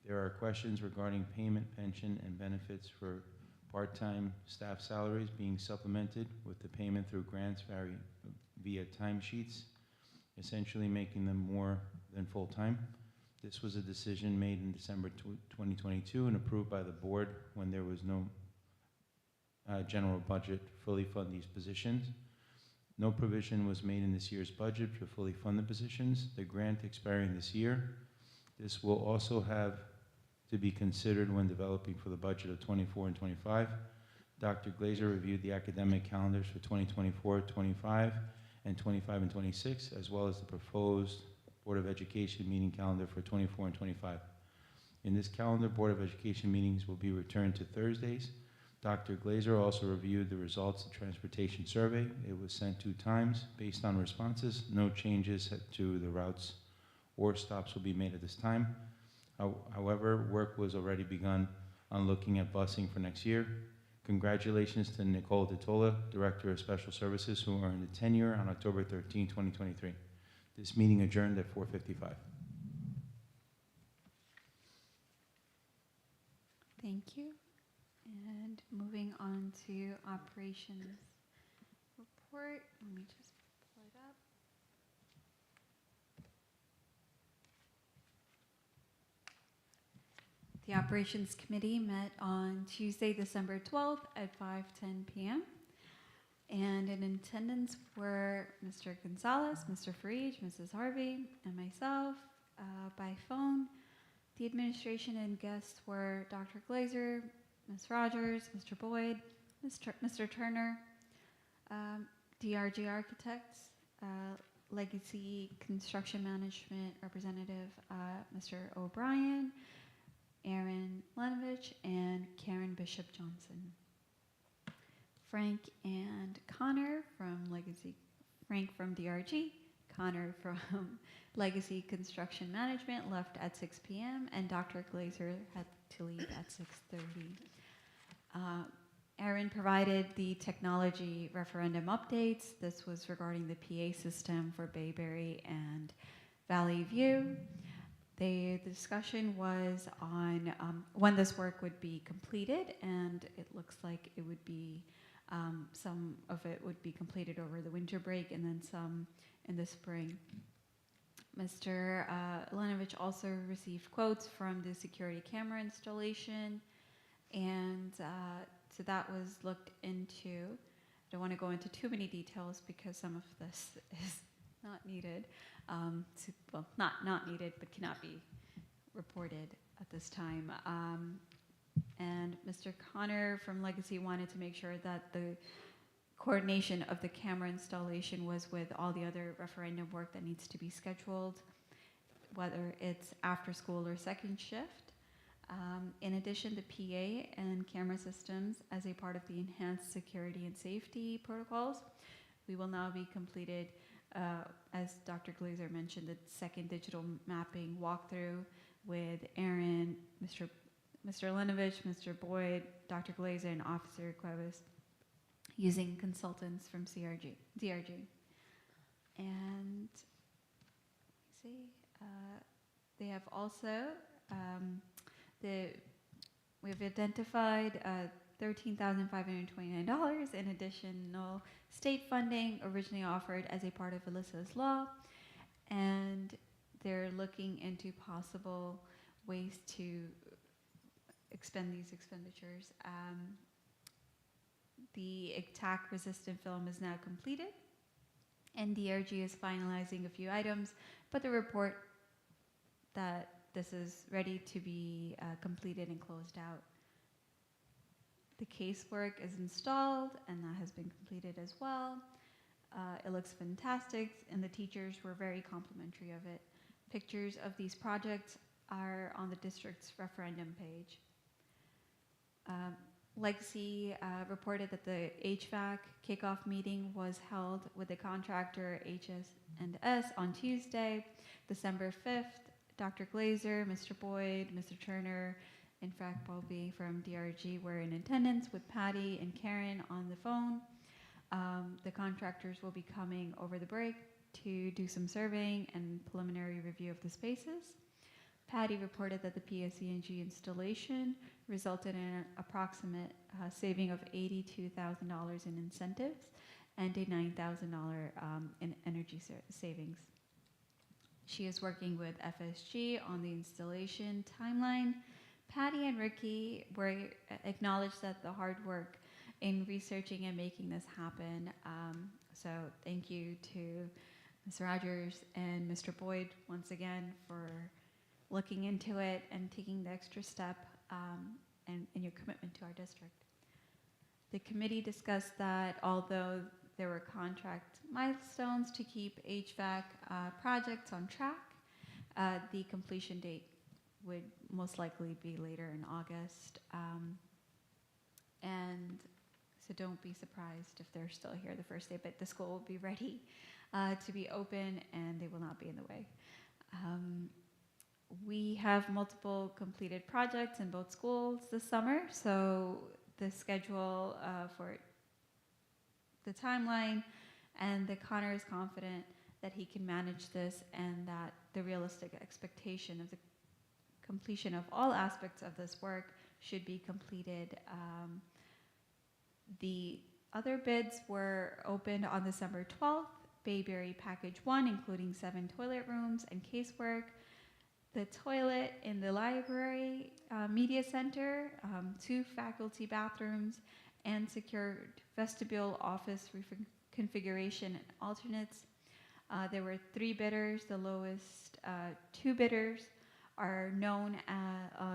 There are questions regarding payment, pension, and benefits for part-time staff salaries being supplemented with the payment through grants via timesheets, essentially making them more than full-time. This was a decision made in December 2022 and approved by the board when there was no general budget to fully fund these positions. No provision was made in this year's budget to fully fund the positions. The grant expiring this year. This will also have to be considered when developing for the budget of 24 and 25. Dr. Glazer reviewed the academic calendars for 2024, 25, and 25 and 26, as well as the proposed Board of Education meeting calendar for 24 and 25. In this calendar, Board of Education meetings will be returned to Thursdays. Dr. Glazer also reviewed the results of the transportation survey. It was sent 2 times. Based on responses, no changes to the routes or stops will be made at this time. However, work was already begun on looking at busing for next year. Congratulations to Nicole DeTola, Director of Special Services, who earned a tenure on October 13, 2023. This meeting adjourned at 4:55. Thank you. And moving on to operations report. Let me just pull it up. The Operations Committee met on Tuesday, December 12th at 5:10 p.m. And in attendance were Mr. Gonzalez, Mr. Farij, Mrs. Harvey, and myself. By phone, the administration and guests were Dr. Glazer, Ms. Rogers, Mr. Boyd, Mr. Turner, DRG Architects, Legacy Construction Management Representative Mr. O'Brien, Aaron Lenovich, and Karen Bishop Johnson. Frank and Connor from Frank from DRG, Connor from Legacy Construction Management left at 6 p.m. and Dr. Glazer had to leave at 6:30. Aaron provided the technology referendum updates. This was regarding the PA system for Bayberry and Valley View. The discussion was on when this work would be completed, and it looks like it would be some of it would be completed over the winter break and then some in the spring. Mr. Lenovich also received quotes from the security camera installation, and so that was looked into. I don't want to go into too many details because some of this is not needed. Not needed, but cannot be reported at this time. And Mr. Connor from Legacy wanted to make sure that the coordination of the camera installation was with all the other referendum work that needs to be scheduled, whether it's after school or second shift. In addition, the PA and camera systems, as a part of the enhanced security and safety protocols, we will now be completed, as Dr. Glazer mentioned, the second digital mapping walkthrough with Aaron, Mr. Lenovich, Mr. Boyd, Dr. Glazer, and Officer Cuevas, using consultants from DRG. And let me see. They have also, we've identified $13,529 in additional state funding originally offered as a part of Alyssa's Law, and they're looking into possible ways to expend these expenditures. The attack-resistant film is now completed, and DRG is finalizing a few items, but the report that this is ready to be completed and closed out. The casework is installed, and that has been completed as well. It looks fantastic, and the teachers were very complimentary of it. Pictures of these projects are on the district's referendum page. Legacy reported that the HVAC kickoff meeting was held with the contractor HS&S on Tuesday, December 5th. Dr. Glazer, Mr. Boyd, Mr. Turner, in fact, Bobby from DRG were in attendance with Patty and Karen on the phone. The contractors will be coming over the break to do some surveying and preliminary review of the spaces. Patty reported that the PSE&G installation resulted in an approximate saving of $82,000 in incentives and a $9,000 in energy savings. She is working with FSG on the installation timeline. Patty and Ricky acknowledged that the hard work in researching and making this happen. So thank you to Ms. Rogers and Mr. Boyd once again for looking into it and taking the extra step and your commitment to our district. The committee discussed that although there were contract milestones to keep HVAC projects on track, the completion date would most likely be later in August. And so don't be surprised if they're still here the first day, but the school will be ready to be open and they will not be in the way. We have multiple completed projects in both schools this summer, so the schedule for the timeline, and that Connor is confident that he can manage this and that the realistic expectation of the completion of all aspects of this work should be completed. The other bids were opened on December 12th. Bayberry Package 1, including 7 toilet rooms and casework. The toilet in the library media center, 2 faculty bathrooms, and secured vestibule office configuration alternates. There were 3 bidders. The lowest 2 bidders are known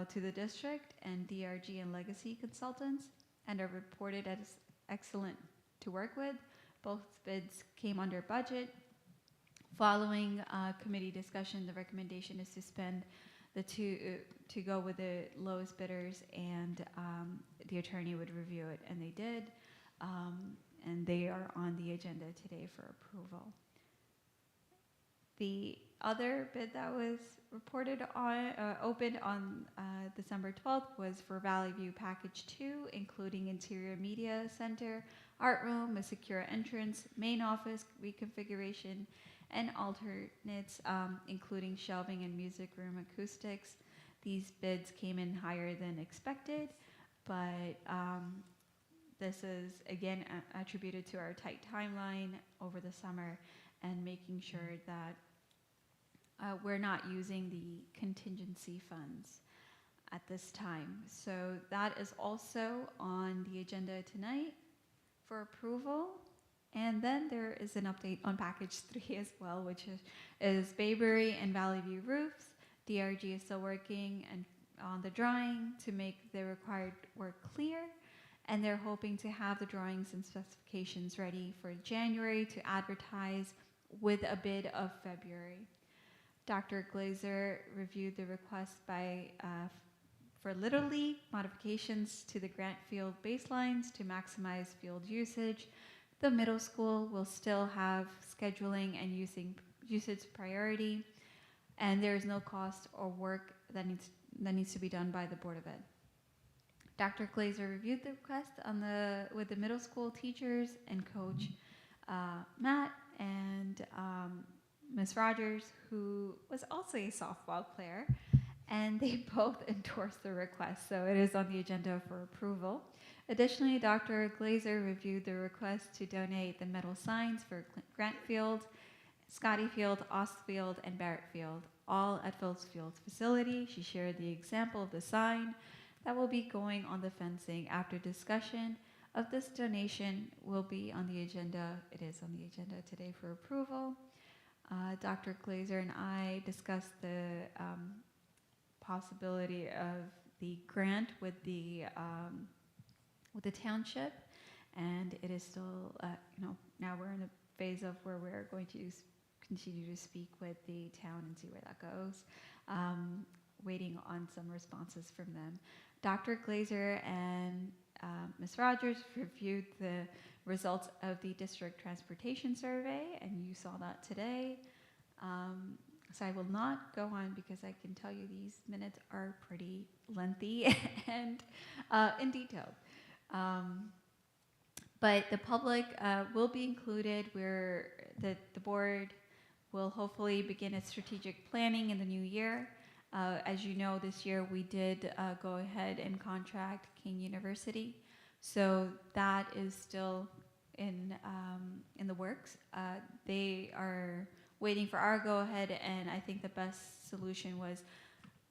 to the district and DRG and Legacy consultants and are reported as excellent to work with. Both bids came under budget. Following committee discussion, the recommendation is to spend the to go with the lowest bidders, and the attorney would review it, and they did, and they are on the agenda today for approval. The other bid that was reported on, opened on December 12th was for Valley View Package 2, including interior media center, art room, a secure entrance, main office reconfiguration, and alternates, including shelving and music room acoustics. These bids came in higher than expected, but this is again attributed to our tight timeline over the summer and making sure that we're not using the contingency funds at this time. So that is also on the agenda tonight for approval. And then there is an update on package 3 as well, which is Bayberry and Valley View roofs. DRG is still working and on the drawing to make the required work clear. And they're hoping to have the drawings and specifications ready for January to advertise with a bid of February. Dr. Glazer reviewed the request for Little League modifications to the grant field baselines to maximize field usage. The middle school will still have scheduling and usage priority, and there is no cost or work that needs to be done by the Board of Ed. Dr. Glazer reviewed the request with the middle school teachers and coach Matt, and Ms. Rogers, who was also a softball player, and they both endorsed the request, so it is on the agenda for approval. Additionally, Dr. Glazer reviewed the request to donate the metal signs for Grant Field, Scotty Field, Ost Field, and Barrett Field, all at Phillips Field's facility. She shared the example of the sign that will be going on the fencing. After discussion of this donation will be on the agenda. It is on the agenda today for approval. Dr. Glazer and I discussed the possibility of the grant with the township, and it is still, now we're in a phase of where we're going to continue to speak with the town and see where that goes. Waiting on some responses from them. Dr. Glazer and Ms. Rogers reviewed the results of the district transportation survey, and you saw that today. So I will not go on because I can tell you these minutes are pretty lengthy and in detail. But the public will be included where the board will hopefully begin its strategic planning in the new year. As you know, this year we did go ahead and contract King University. So that is still in the works. They are waiting for our go-ahead, and I think the best solution was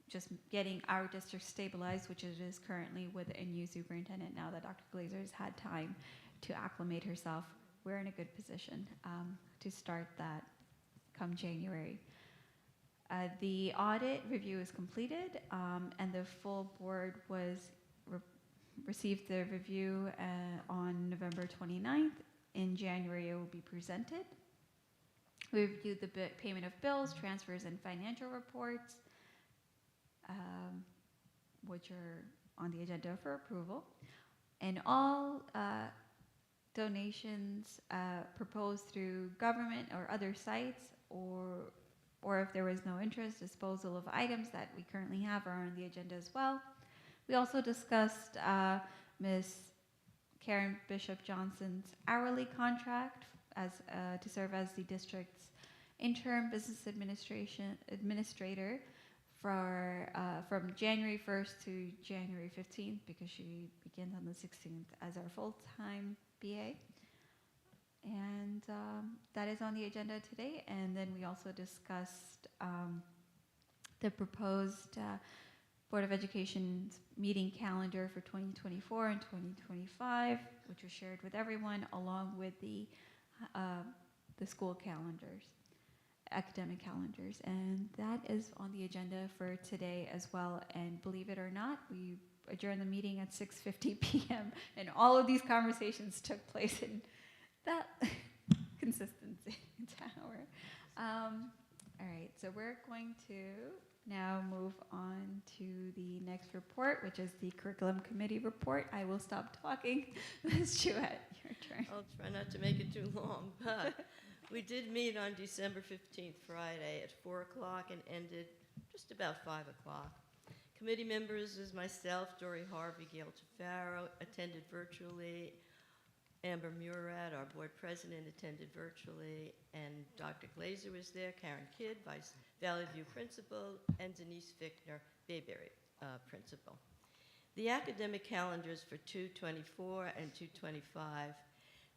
just getting our district stabilized, which it is currently with a new superintendent now that Dr. Glazer has had time to acclimate herself. We're in a good position to start that come January. The audit review is completed, and the full board received the review on November 29th. In January, it will be presented. We reviewed the payment of bills, transfers, and financial reports, which are on the agenda for approval. And all donations proposed through government or other sites, or if there was no interest, disposal of items that we currently have are on the agenda as well. We also discussed Ms. Karen Bishop Johnson's hourly contract to serve as the district's interim business administrator from January 1st to January 15th, because she begins on the 16th as our full-time BA. And that is on the agenda today. And then we also discussed the proposed Board of Education's meeting calendar for 2024 and 2025, which was shared with everyone, along with the school calendars, academic calendars. And that is on the agenda for today as well. And believe it or not, we adjourned the meeting at 6:50 p.m. And all of these conversations took place in that consistency tower. All right, so we're going to now move on to the next report, which is the curriculum committee report. I will stop talking. Ms. Jewett, your turn. I'll try not to make it too long, but we did meet on December 15th, Friday, at 4 o'clock and ended just about 5 o'clock. Committee members is myself, Dory Harvey, Gail Tafaro, attended virtually. Amber Murad, our board president, attended virtually, and Dr. Glazer was there, Karen Kidd, Valley View principal, and Denise Fichtner, Bayberry principal. The academic calendars for 224 and 225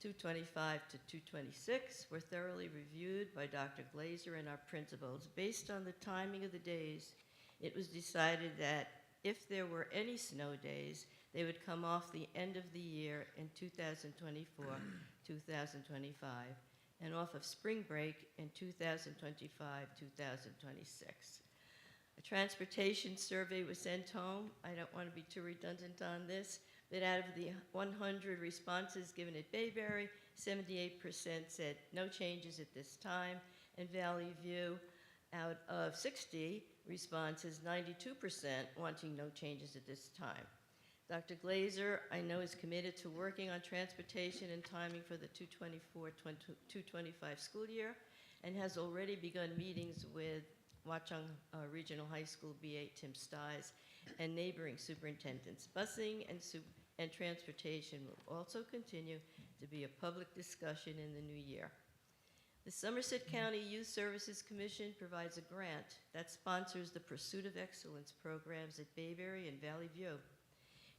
to 226 were thoroughly reviewed by Dr. Glazer and our principals. Based on the timing of the days, it was decided that if there were any snow days, they would come off the end of the year in 2024, 2025, and off of spring break in 2025, 2026. A transportation survey was sent home. I don't want to be too redundant on this, but out of the 100 responses given at Bayberry, 78% said no changes at this time, and Valley View, out of 60 responses, 92% wanting no changes at this time. Dr. Glazer, I know, is committed to working on transportation and timing for the 224-225 school year, and has already begun meetings with Watchung Regional High School BA Tim Stiles and neighboring superintendents. Busing and transportation will also continue to be a public discussion in the new year. The Somerset County Youth Services Commission provides a grant that sponsors the Pursuit of Excellence programs at Bayberry and Valley View.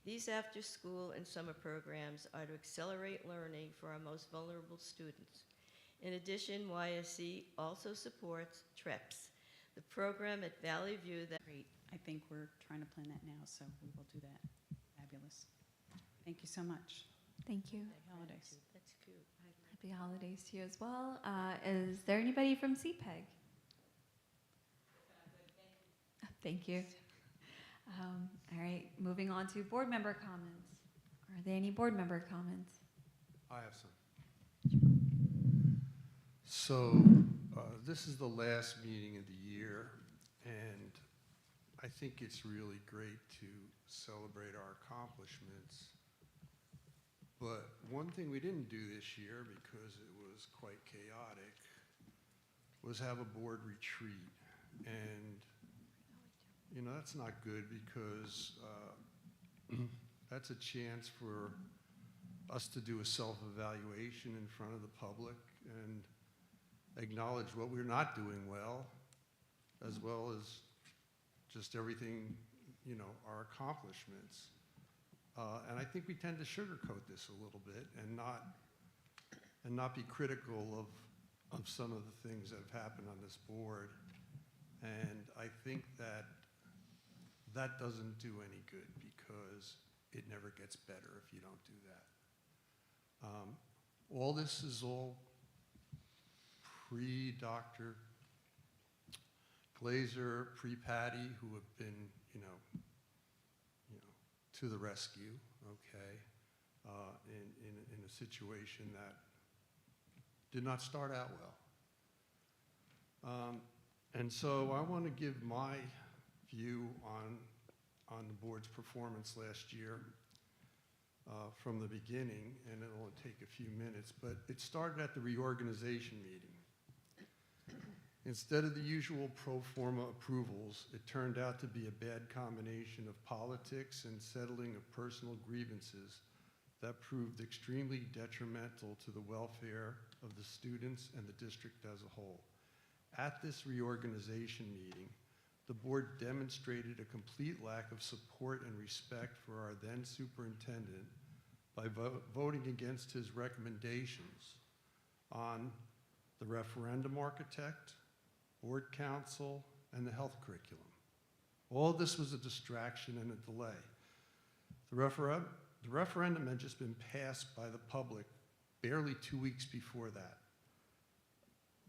These after-school and summer programs are to accelerate learning for our most vulnerable students. In addition, YSC also supports TREPS, the program at Valley View that Great. I think we're trying to plan that now, so we will do that. Fabulous. Thank you so much. Thank you. Happy holidays. That's cute. Happy holidays to you as well. Is there anybody from CPEG? Thank you. All right, moving on to board member comments. Are there any board member comments? I have some. So, this is the last meeting of the year, and I think it's really great to celebrate our accomplishments. But one thing we didn't do this year, because it was quite chaotic, was have a board retreat. And, you know, that's not good, because that's a chance for us to do a self-evaluation in front of the public and acknowledge what we're not doing well as just everything, you know, our accomplishments. And I think we tend to sugarcoat this a little bit and not be critical of some of the things that have happened on this board. And I think that doesn't do any good, because it never gets better if you don't do that. All this is all pre-Dr. Glazer, pre-Patty, who have been, you know, to the rescue, okay, in a situation that did not start out well. And so I want to give my view on the board's performance last year from the beginning, and it'll only take a few minutes, but it started at the reorganization meeting. Instead of the usual pro forma approvals, it turned out to be a bad combination of politics and settling of personal grievances that proved extremely detrimental to the welfare of the students and the district as a whole. At this reorganization meeting, the board demonstrated a complete lack of support and respect for our then superintendent by voting against his recommendations on the referendum architect, board council, and the health curriculum. All of this was a distraction and a delay. The referendum had just been passed by the public barely 2 weeks before that.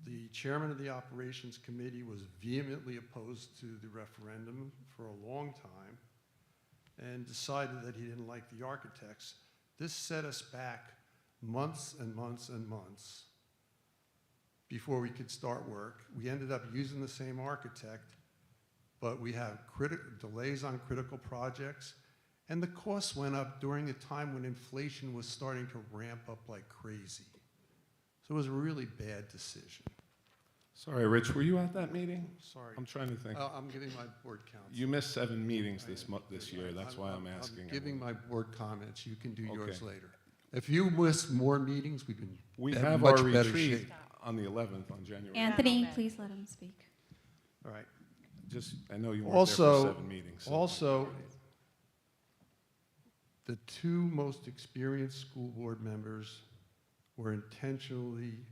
The chairman of the operations committee was vehemently opposed to the referendum for a long time and decided that he didn't like the architects. This set us back months and months and months before we could start work. We ended up using the same architect, but we had delays on critical projects, and the costs went up during a time when inflation was starting to ramp up like crazy. So it was a really bad decision. Sorry, Rich, were you at that meeting? Sorry. I'm trying to think. I'm giving my board counsel. You missed 7 meetings this year. That's why I'm asking. I'm giving my board comments. You can do yours Okay. later. If you miss more meetings, We in have much our better retreat shape. on the 11th on January. Anthony, please let him speak. All right. Just, I know you weren't there for 7 meetings. so- Also, the two most experienced school board members were intentionally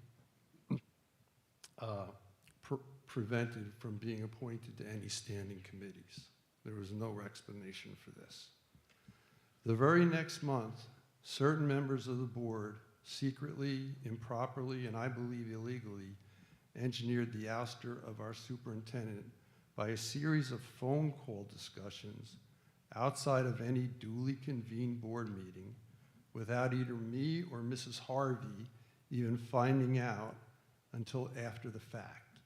prevented from being appointed to any standing committees. There was no explanation for this. The very next month, certain members of the board secretly, improperly, and I believe illegally, engineered the ouster of our superintendent by a series of phone call discussions outside of any duly convened board meeting, without either me or Mrs. Harvey even finding out until after the fact.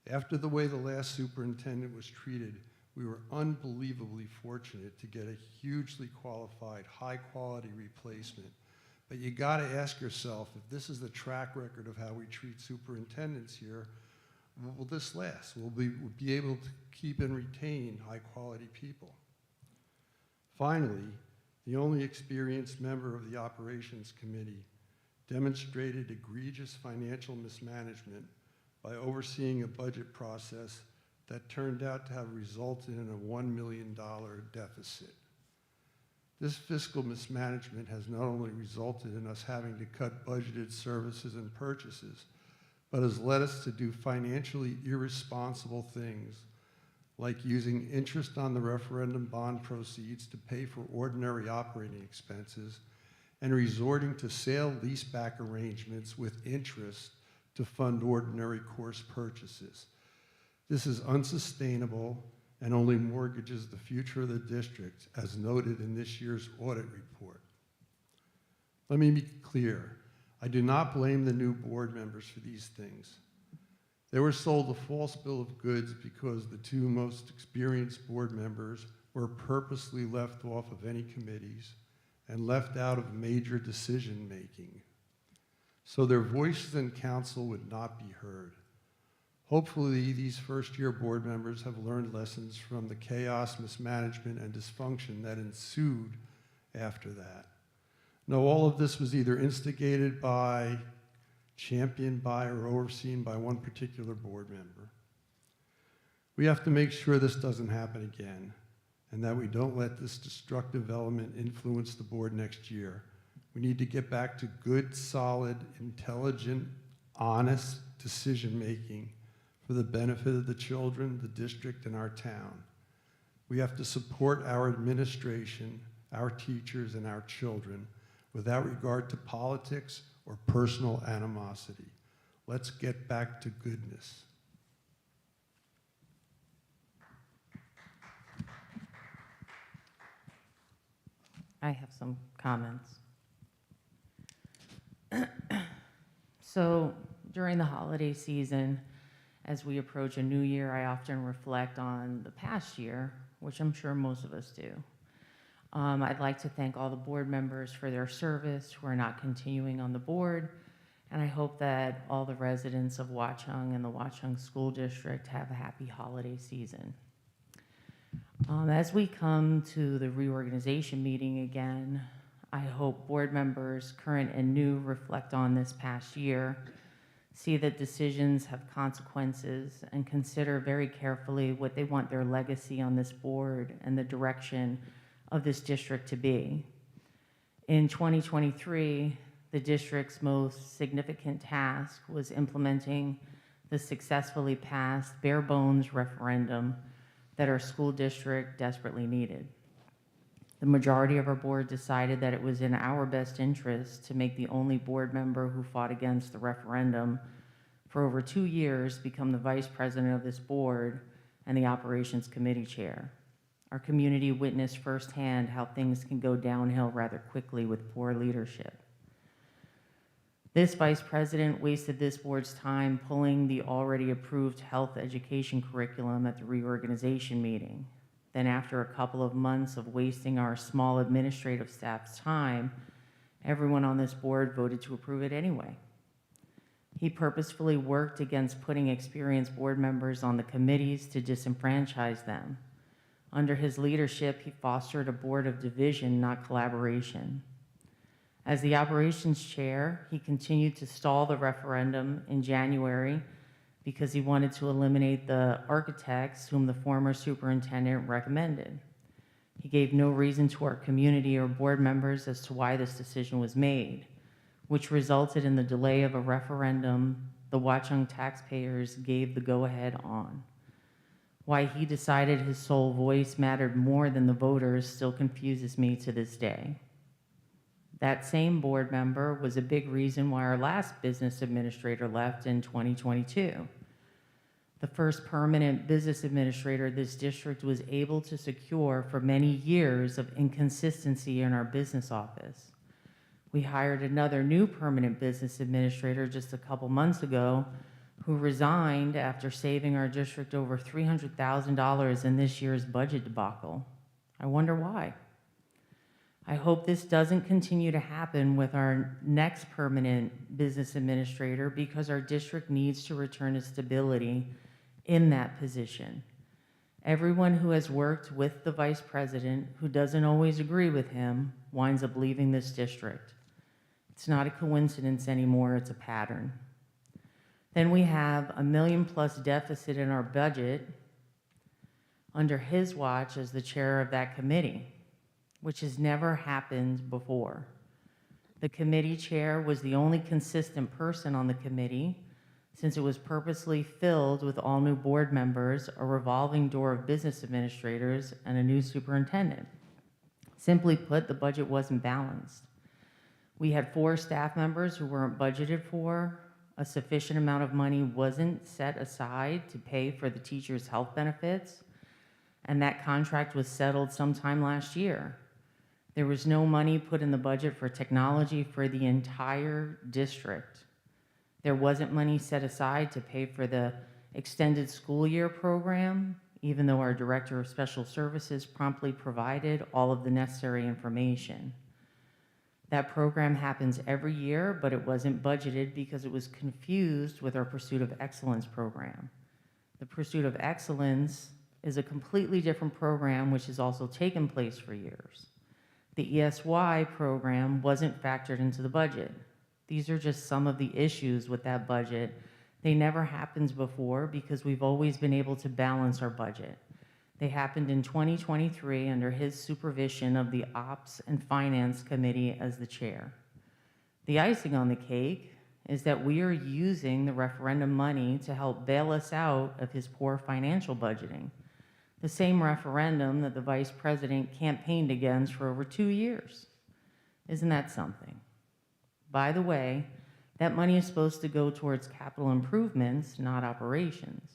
After the way the last superintendent was treated, we were unbelievably fortunate to get a hugely qualified, high-quality replacement. But you gotta ask yourself, if this is the track record of how we treat superintendents here, will this last? Will we be able to keep and retain high-quality people? Finally, the only experienced member of the operations committee demonstrated egregious financial mismanagement by overseeing a budget process that turned out to have resulted in a $1 million deficit. This fiscal mismanagement has not only resulted in us having to cut budgeted services and purchases, but has led us to do financially irresponsible things like using interest on the referendum bond proceeds to pay for ordinary operating expenses and resorting to sale-leaseback arrangements with interest to fund ordinary course purchases. This is unsustainable and only mortgages the future of the district, as noted in this year's audit report. Let me be clear. I do not blame the new board members for these things. They were sold a false bill of goods because the two most experienced board members were purposely left off of any committees and left out of major decision-making, so their voices in council would not be heard. Hopefully, these first-year board members have learned lessons from the chaos, mismanagement, and dysfunction that ensued after that. Now, all of this was either instigated by, championed by, or overseen by one particular board member. We have to make sure this doesn't happen again, and that we don't let this destructive element influence the board next year. We need to get back to good, solid, intelligent, honest decision-making for the benefit of the children, the district, and our town. We have to support our administration, our teachers, and our children without regard to politics or personal animosity. Let's get back to goodness. I have some comments. So during the holiday season, as we approach a new year, I often reflect on the past year, which I'm sure most of us do. I'd like to thank all the board members for their service who are not continuing on the board, and I hope that all the residents of Watchung and the Watchung School District have a happy holiday season. As we come to the reorganization meeting again, I hope board members, current and new, reflect on this past year, see that decisions have consequences, and consider very carefully what they want their legacy on this board and the direction of this district to be. In 2023, the district's most significant task was implementing the successfully passed bare bones referendum that our school district desperately needed. The majority of our board decided that it was in our best interest to make the only board member who fought against the referendum for over 2 years become the vice president of this board and the operations committee chair. Our community witnessed firsthand how things can go downhill rather quickly with poor leadership. This vice president wasted this board's time pulling the already approved health education curriculum at the reorganization meeting. Then after a couple of months of wasting our small administrative staff's time, everyone on this board voted to approve it anyway. He purposefully worked against putting experienced board members on the committees to disenfranchise them. Under his leadership, he fostered a board of division, not collaboration. As the operations chair, he continued to stall the referendum in January because he wanted to eliminate the architects whom the former superintendent recommended. He gave no reason to our community or board members as to why this decision was made, which resulted in the delay of a referendum the Watchung taxpayers gave the go-ahead on. Why he decided his sole voice mattered more than the voters still confuses me to this day. That same board member was a big reason why our last business administrator left in 2022. The first permanent business administrator this district was able to secure for many years of inconsistency in our business office. We hired another new permanent business administrator just a couple months ago who resigned after saving our district over $300,000 in this year's budget debacle. I wonder why. I hope this doesn't continue to happen with our next permanent business administrator because our district needs to return to stability in that position. Everyone who has worked with the vice president, who doesn't always agree with him, winds up leaving this district. It's not a coincidence anymore, it's a pattern. Then we have $1 million+ deficit in our budget under his watch as the chair of that committee, which has never happened before. The committee chair was the only consistent person on the committee since it was purposely filled with all new board members, a revolving door of business administrators, and a new superintendent. Simply put, the budget wasn't balanced. We had 4 staff members who weren't budgeted for. A sufficient amount of money wasn't set aside to pay for the teachers' health benefits, and that contract was settled sometime last year. There was no money put in the budget for technology for the entire district. There wasn't money set aside to pay for the extended school year program, even though our director of special services promptly provided all of the necessary information. That program happens every year, but it wasn't budgeted because it was confused with our Pursuit of Excellence program. The Pursuit of Excellence is a completely different program which has also taken place for years. The ESY program wasn't factored into the budget. These are just some of the issues with that budget. They never happened before because we've always been able to balance our budget. They happened in 2023 under his supervision of the Ops and Finance Committee as the chair. The icing on the cake is that we are using the referendum money to help bail us out of his poor financial budgeting. The same referendum that the vice president campaigned against for over 2 years. Isn't that something? By the way, that money is supposed to go towards capital improvements, not operations.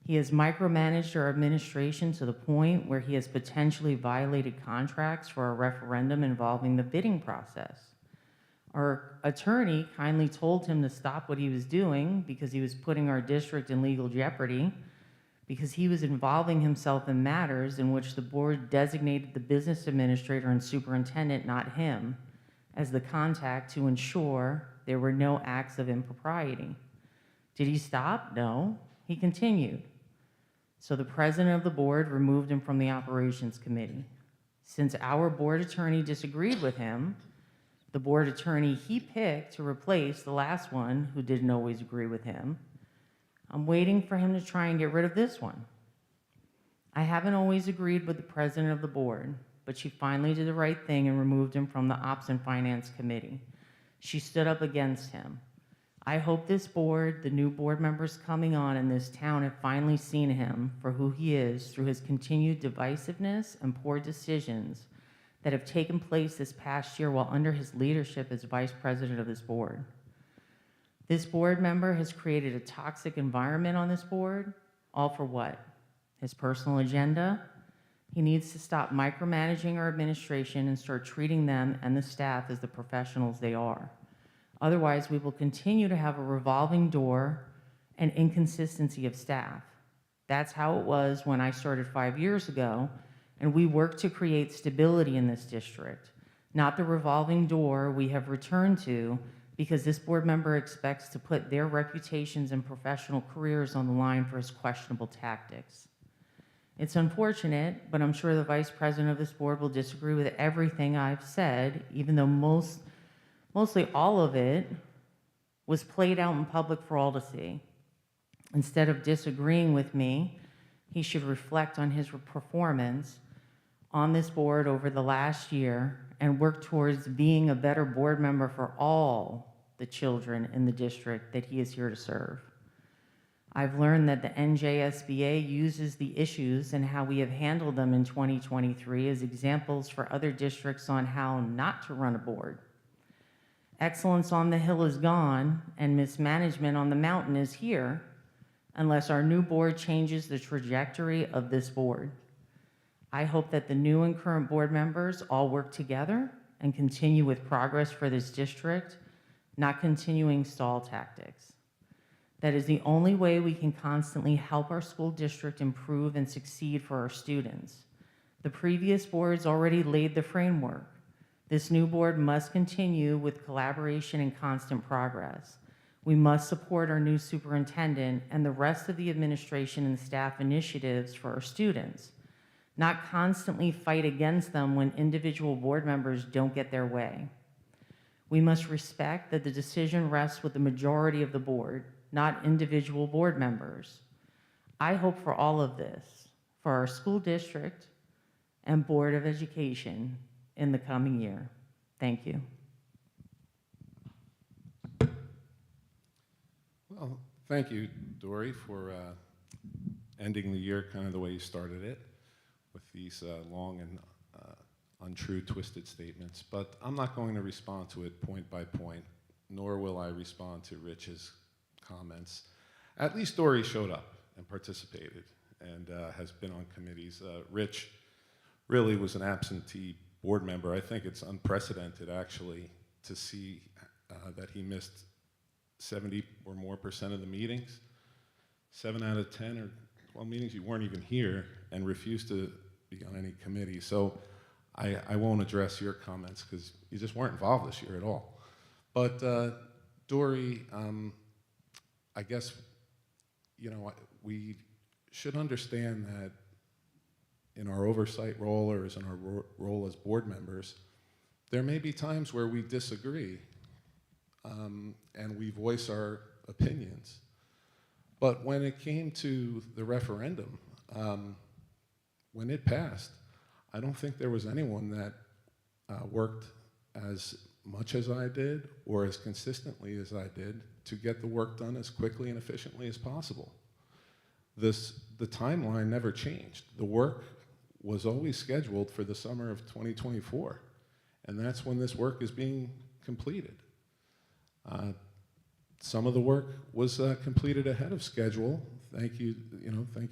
He has micromanaged our administration to the point where he has potentially violated contracts for a referendum involving the bidding process. Our attorney kindly told him to stop what he was doing because he was putting our district in legal jeopardy, because he was involving himself in matters in which the board designated the business administrator and superintendent, not him, as the contact to ensure there were no acts of impropriety. Did he stop? No, he continued. So the president of the board removed him from the operations committee. Since our board attorney disagreed with him, the board attorney he picked to replace the last one who didn't always agree with him, I'm waiting for him to try and get rid of this one. I haven't always agreed with the president of the board, but she finally did the right thing and removed him from the Ops and Finance Committee. She stood up against him. I hope this board, the new board members coming on in this town, have finally seen him for who he is through his continued divisiveness and poor decisions that have taken place this past year while under his leadership as vice president of this board. This board member has created a toxic environment on this board, all for what? His personal agenda? He needs to stop micromanaging our administration and start treating them and the staff as the professionals they are. Otherwise, we will continue to have a revolving door and inconsistency of staff. That's how it was when I started 5 years ago, and we worked to create stability in this district, not the revolving door we have returned to because this board member expects to put their reputations and professional careers on the line for his questionable tactics. It's unfortunate, but I'm sure the vice president of this board will disagree with everything I've said, even though mostly all of it was played out in public for all to see. Instead of disagreeing with me, he should reflect on his performance on this board over the last year and work towards being a better board member for all the children in the district that he is here to serve. I've learned that the NJSBA uses the issues and how we have handled them in 2023 as examples for other districts on how not to run a board. Excellence on the hill is gone, and mismanagement on the mountain is here, unless our new board changes the trajectory of this board. I hope that the new and current board members all work together and continue with progress for this district, not continuing stall tactics. That is the only way we can constantly help our school district improve and succeed for our students. The previous boards already laid the framework. This new board must continue with collaboration and constant progress. We must support our new superintendent and the rest of the administration and staff initiatives for our students, not constantly fight against them when individual board members don't get their way. We must respect that the decision rests with the majority of the board, not individual board members. I hope for all of this, for our school district and Board of Education in the coming year. Thank you. Well, thank you, Dory, for ending the year kind of the way you started it, with these long and untrue, twisted statements. But I'm not going to respond to it point by point, nor will I respond to Rich's comments. At least Dory showed up and participated and has been on committees. Rich really was an absentee board member. I think it's unprecedented, actually, to see that he missed 70 or more % of the meetings. 7 out of 10 or 12 meetings, you weren't even here and refused to be on any committee. So I won't address your comments because you just weren't involved this year at all. But Dory, I guess, you know, we should understand that in our oversight role or as in our role as board members, there may be times where we disagree and we voice our opinions. But when it came to the referendum, when it passed, I don't think there was anyone that worked as much as I did or as consistently as I did to get the work done as quickly and efficiently as possible. The timeline never changed. The work was always scheduled for the summer of 2024, and that's when this work is being completed. Some of the work was completed ahead of schedule. Thank you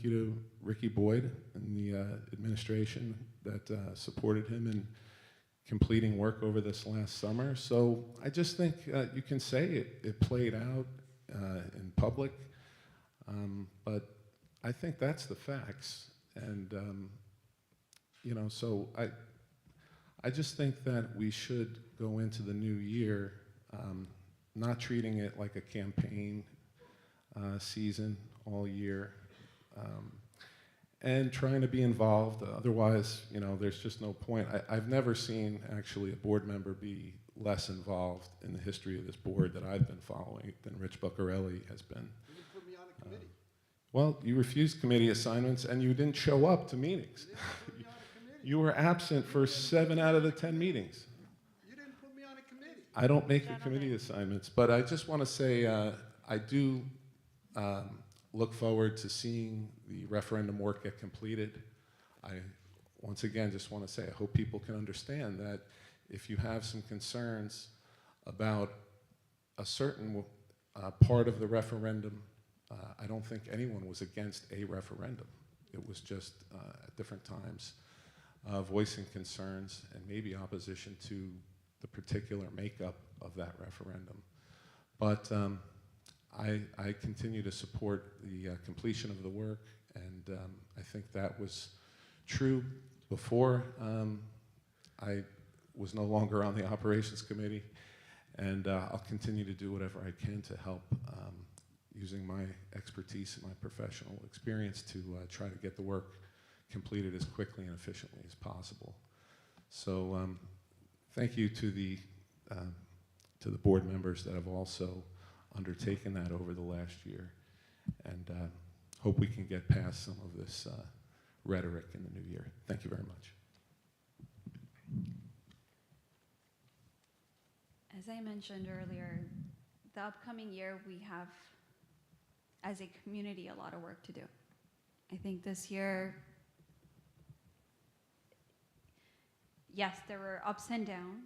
to Ricky Boyd and the administration that supported him in completing work over this last summer. So I just think you can say it played out in public, but I think that's the facts. And you know, so I just think that we should go into the new year not treating it like a campaign season all year, and trying to be involved. Otherwise, you know, there's just no point. I've never seen actually a board member be less involved in the history of this board that I've been following than Rich Buccarelli has been. You didn't put me on a committee. Well, you refused committee assignments and you didn't show up to meetings. You didn't put me on a committee. You were absent for 7 out of the 10 meetings. You didn't put me on a committee. I don't make the committee assignments, but I just want to say I do look forward to seeing the referendum work get completed. I, once again, just want to say I hope people can understand that if you have some concerns about a certain part of the referendum, I don't think anyone was against a referendum. It was just at different times voicing concerns and maybe opposition to the particular makeup of that referendum. But I continue to support the completion of the work, and I think that was true before I was no longer on the operations committee, and I'll continue to do whatever I can to help using my expertise and my professional experience to try to get the work completed as quickly and efficiently as possible. So thank you to the board members that have also undertaken that over the last year, and hope we can get past some of this rhetoric in the new year. Thank you very much. As I mentioned earlier, the upcoming year we have, as a community, a lot of work to do. I think this year, yes, there were ups and downs,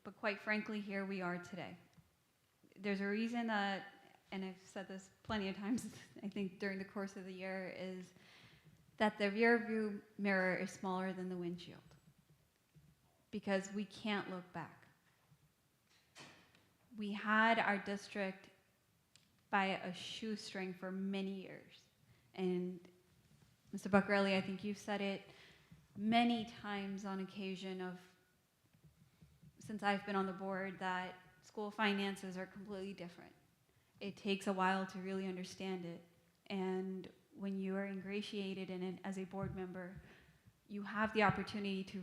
but quite frankly, here we are today. There's a reason that, and I've said this plenty of times, I think during the course of the year, is that the rear view mirror is smaller than the windshield, because we can't look back. We had our district by a shoestring for many years. And Mr. Buccarelli, I think you've said it many times on occasion of, since I've been on the board, that school finances are completely different. It takes a while to really understand it. And when you are ingratiated in it as a board member, you have the opportunity to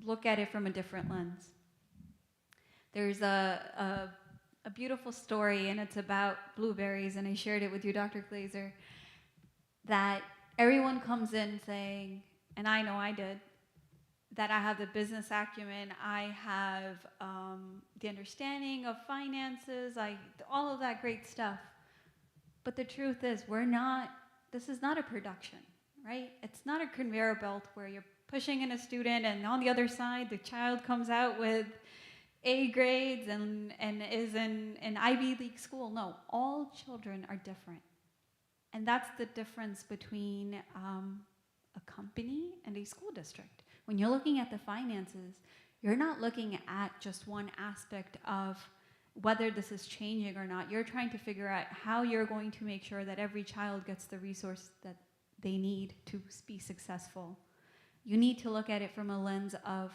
look at it from a different lens. There's a beautiful story, and it's about blueberries, and I shared it with you, Dr. Glazer, that everyone comes in saying, and I know I did, that I have the business acumen, I have the understanding of finances, all of that great stuff. But the truth is, this is not a production, right? It's not a conveyor belt where you're pushing in a student and on the other side, the child comes out with A grades and is in an Ivy League school. No, all children are different. And that's the difference between a company and a school district. When you're looking at the finances, you're not looking at just one aspect of whether this is changing or not. You're trying to figure out how you're going to make sure that every child gets the resource that they need to be successful. You need to look at it from a lens of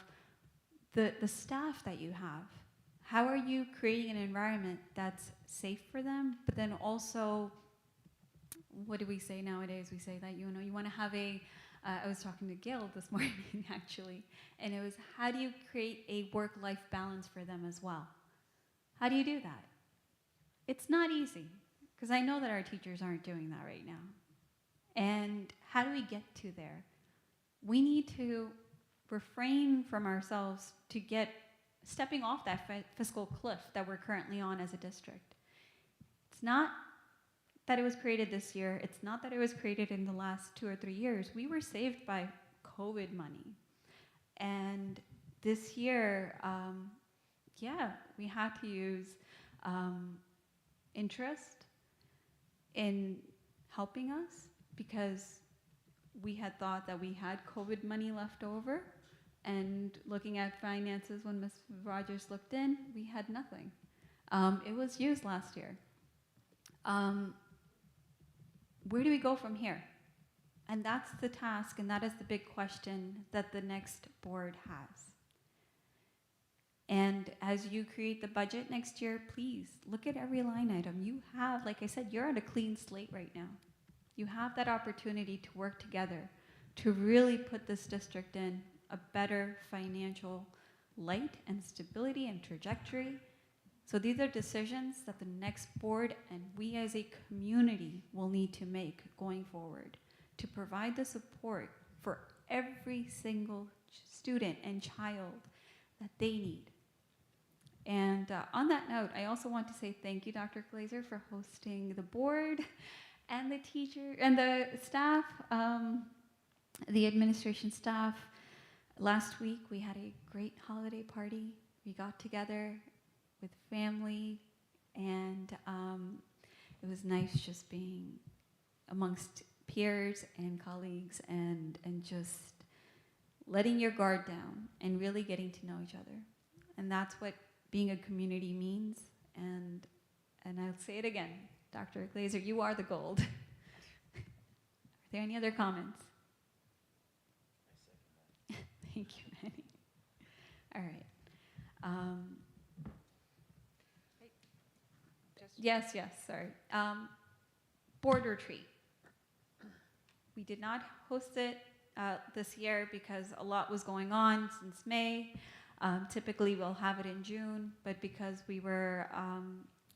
the staff that you have. How are you creating an environment that's safe for them, but then also, what do we say nowadays? We say that, you want to have I was talking to Gail this morning, actually, and it was, how do you create a work-life balance for them as well? How do you do that? It's not easy, because I know that our teachers aren't doing that right now. And how do we get to there? We need to refrain from ourselves to stepping off that fiscal cliff that we're currently on as a district. It's not that it was created this year. It's not that it was created in the last 2 or 3 years. We were saved by COVID money. And this year, we had to use interest in helping us because we had thought that we had COVID money left over. And looking at finances, when Ms. Rogers looked in, we had nothing. It was used last year. Where do we go from here? And that's the task, and that is the big question that the next board has. And as you create the budget next year, please look at every line item. You have, like I said, you're on a clean slate right now. You have that opportunity to work together to really put this district in a better financial light and stability and trajectory. So these are decisions that the next board and we as a community will need to make going forward to provide the support for every single student and child that they need. And on that note, I also want to say thank you, Dr. Glazer, for hosting the board and the teacher and the staff, the administration staff. Last week, we had a great holiday party. We got together with family, and it was nice just being amongst peers and colleagues and just letting your guard down and really getting to know each other. And that's what being a community means. And I'll say it again, Dr. Glazer, you are the gold. Are there any other comments? Thank you, Manny. All right. Yes, sorry. Board retreat. We did not host it this year because a lot was going on since May. Typically, we'll have it in June, but because we were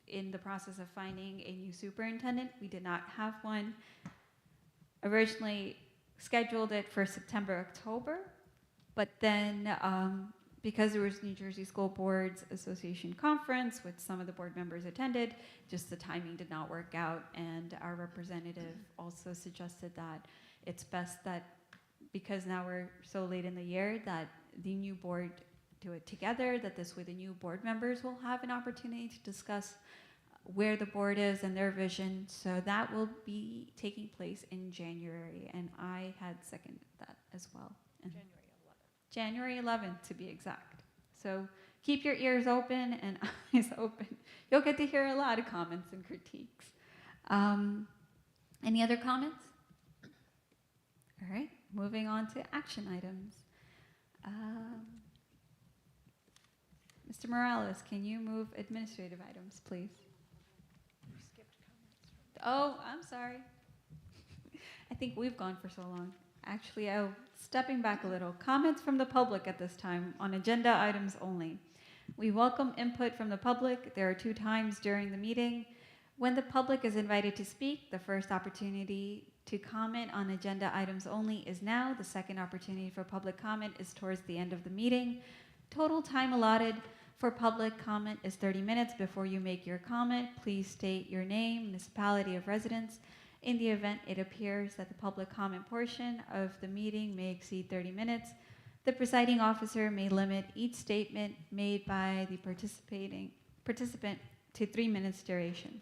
in the process of finding a new superintendent, we did not have one. Originally scheduled it for September, October, but then because there was New Jersey School Boards Association conference, which some of the board members attended, just the timing did not work out, and our representative also suggested that it's best that, because now we're so late in the year, that the new board do it together, that this way the new board members will have an opportunity to discuss where the board is and their vision. So that will be taking place in January, and I had seconded that as well. And January 11th to be exact. So keep your ears open and eyes open. You'll get to hear a lot of comments and critiques. Any other comments? All right, moving on to action items. Mr. Morales, can you move administrative items, please? Oh, I'm sorry. I think we've gone for so long. Actually, stepping back a little. Comments from the public at this time on agenda items only. We welcome input from the public. There are 2 times during the meeting. When the public is invited to speak, the first opportunity to comment on agenda items only is now. The second opportunity for public comment is towards the end of the meeting. Total time allotted for public comment is 30 minutes. Before you make your comment, please state your name, municipality of residence. In the event it appears that the public comment portion of the meeting may exceed 30 minutes, the presiding officer may limit each statement made by the participant to 3 minutes duration.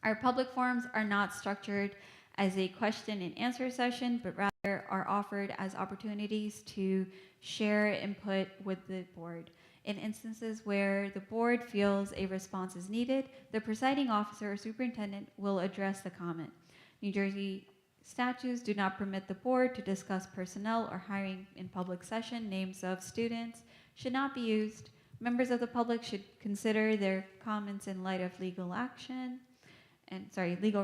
Our public forums are not structured as a question and answer session, but rather are offered as opportunities to share input with the board. In instances where the board feels a response is needed, the presiding officer or superintendent will address the comment. New Jersey statutes do not permit the board to discuss personnel or hiring in public session. Names of students should not be used. Members of the public should consider their comments in light of legal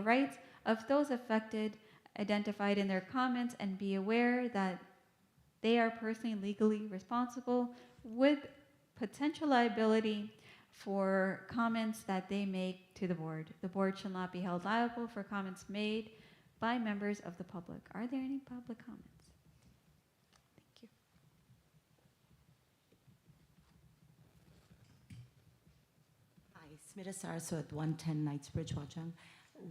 rights of those affected identified in their comments, and be aware that they are personally legally responsible with potential liability for comments that they make to the board. The board shall not be held liable for comments made by members of the public. Are there any public comments? Thank you. Hi, Smita Saraswat, 110 Knightsbridge, Watchung.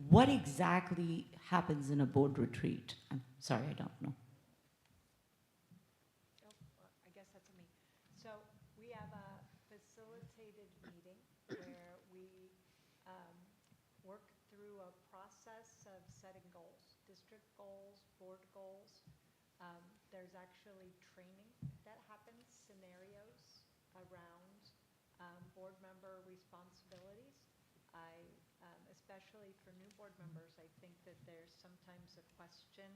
What exactly happens in a board retreat? I'm sorry, I don't know. I guess that's me. So we have a facilitated meeting where we work through a process of setting goals, district goals, board goals. There's actually training that happens, scenarios around board member responsibilities. Especially for new board members, I think that there's sometimes a question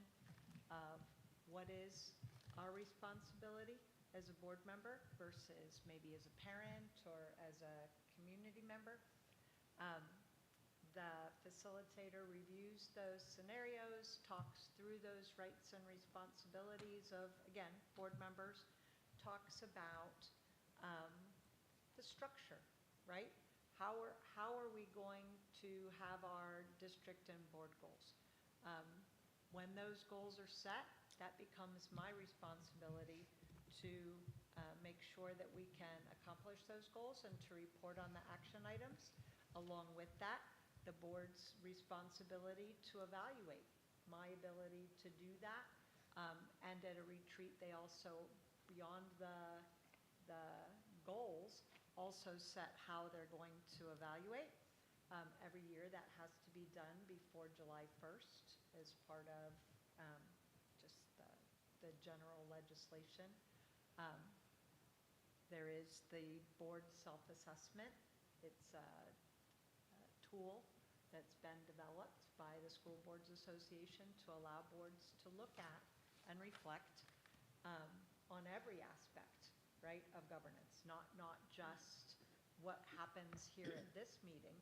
of what is our responsibility as a board member versus maybe as a parent or as a community member. The facilitator reviews those scenarios, talks through those rights and responsibilities of, again, board members, talks about the structure, right? How are we going to have our district and board goals? When those goals are set, that becomes my responsibility to make sure that we can accomplish those goals and to report on the action items. Along with that, the board's responsibility to evaluate my ability to do that. And at a retreat, they also, beyond the goals, also set how they're going to evaluate. Every year that has to be done before July 1st as part of just the general legislation. There is the board self-assessment. It's a tool that's been developed by the School Boards Association to allow boards to look at and reflect on every aspect, right, of governance, not just what happens here at this meeting.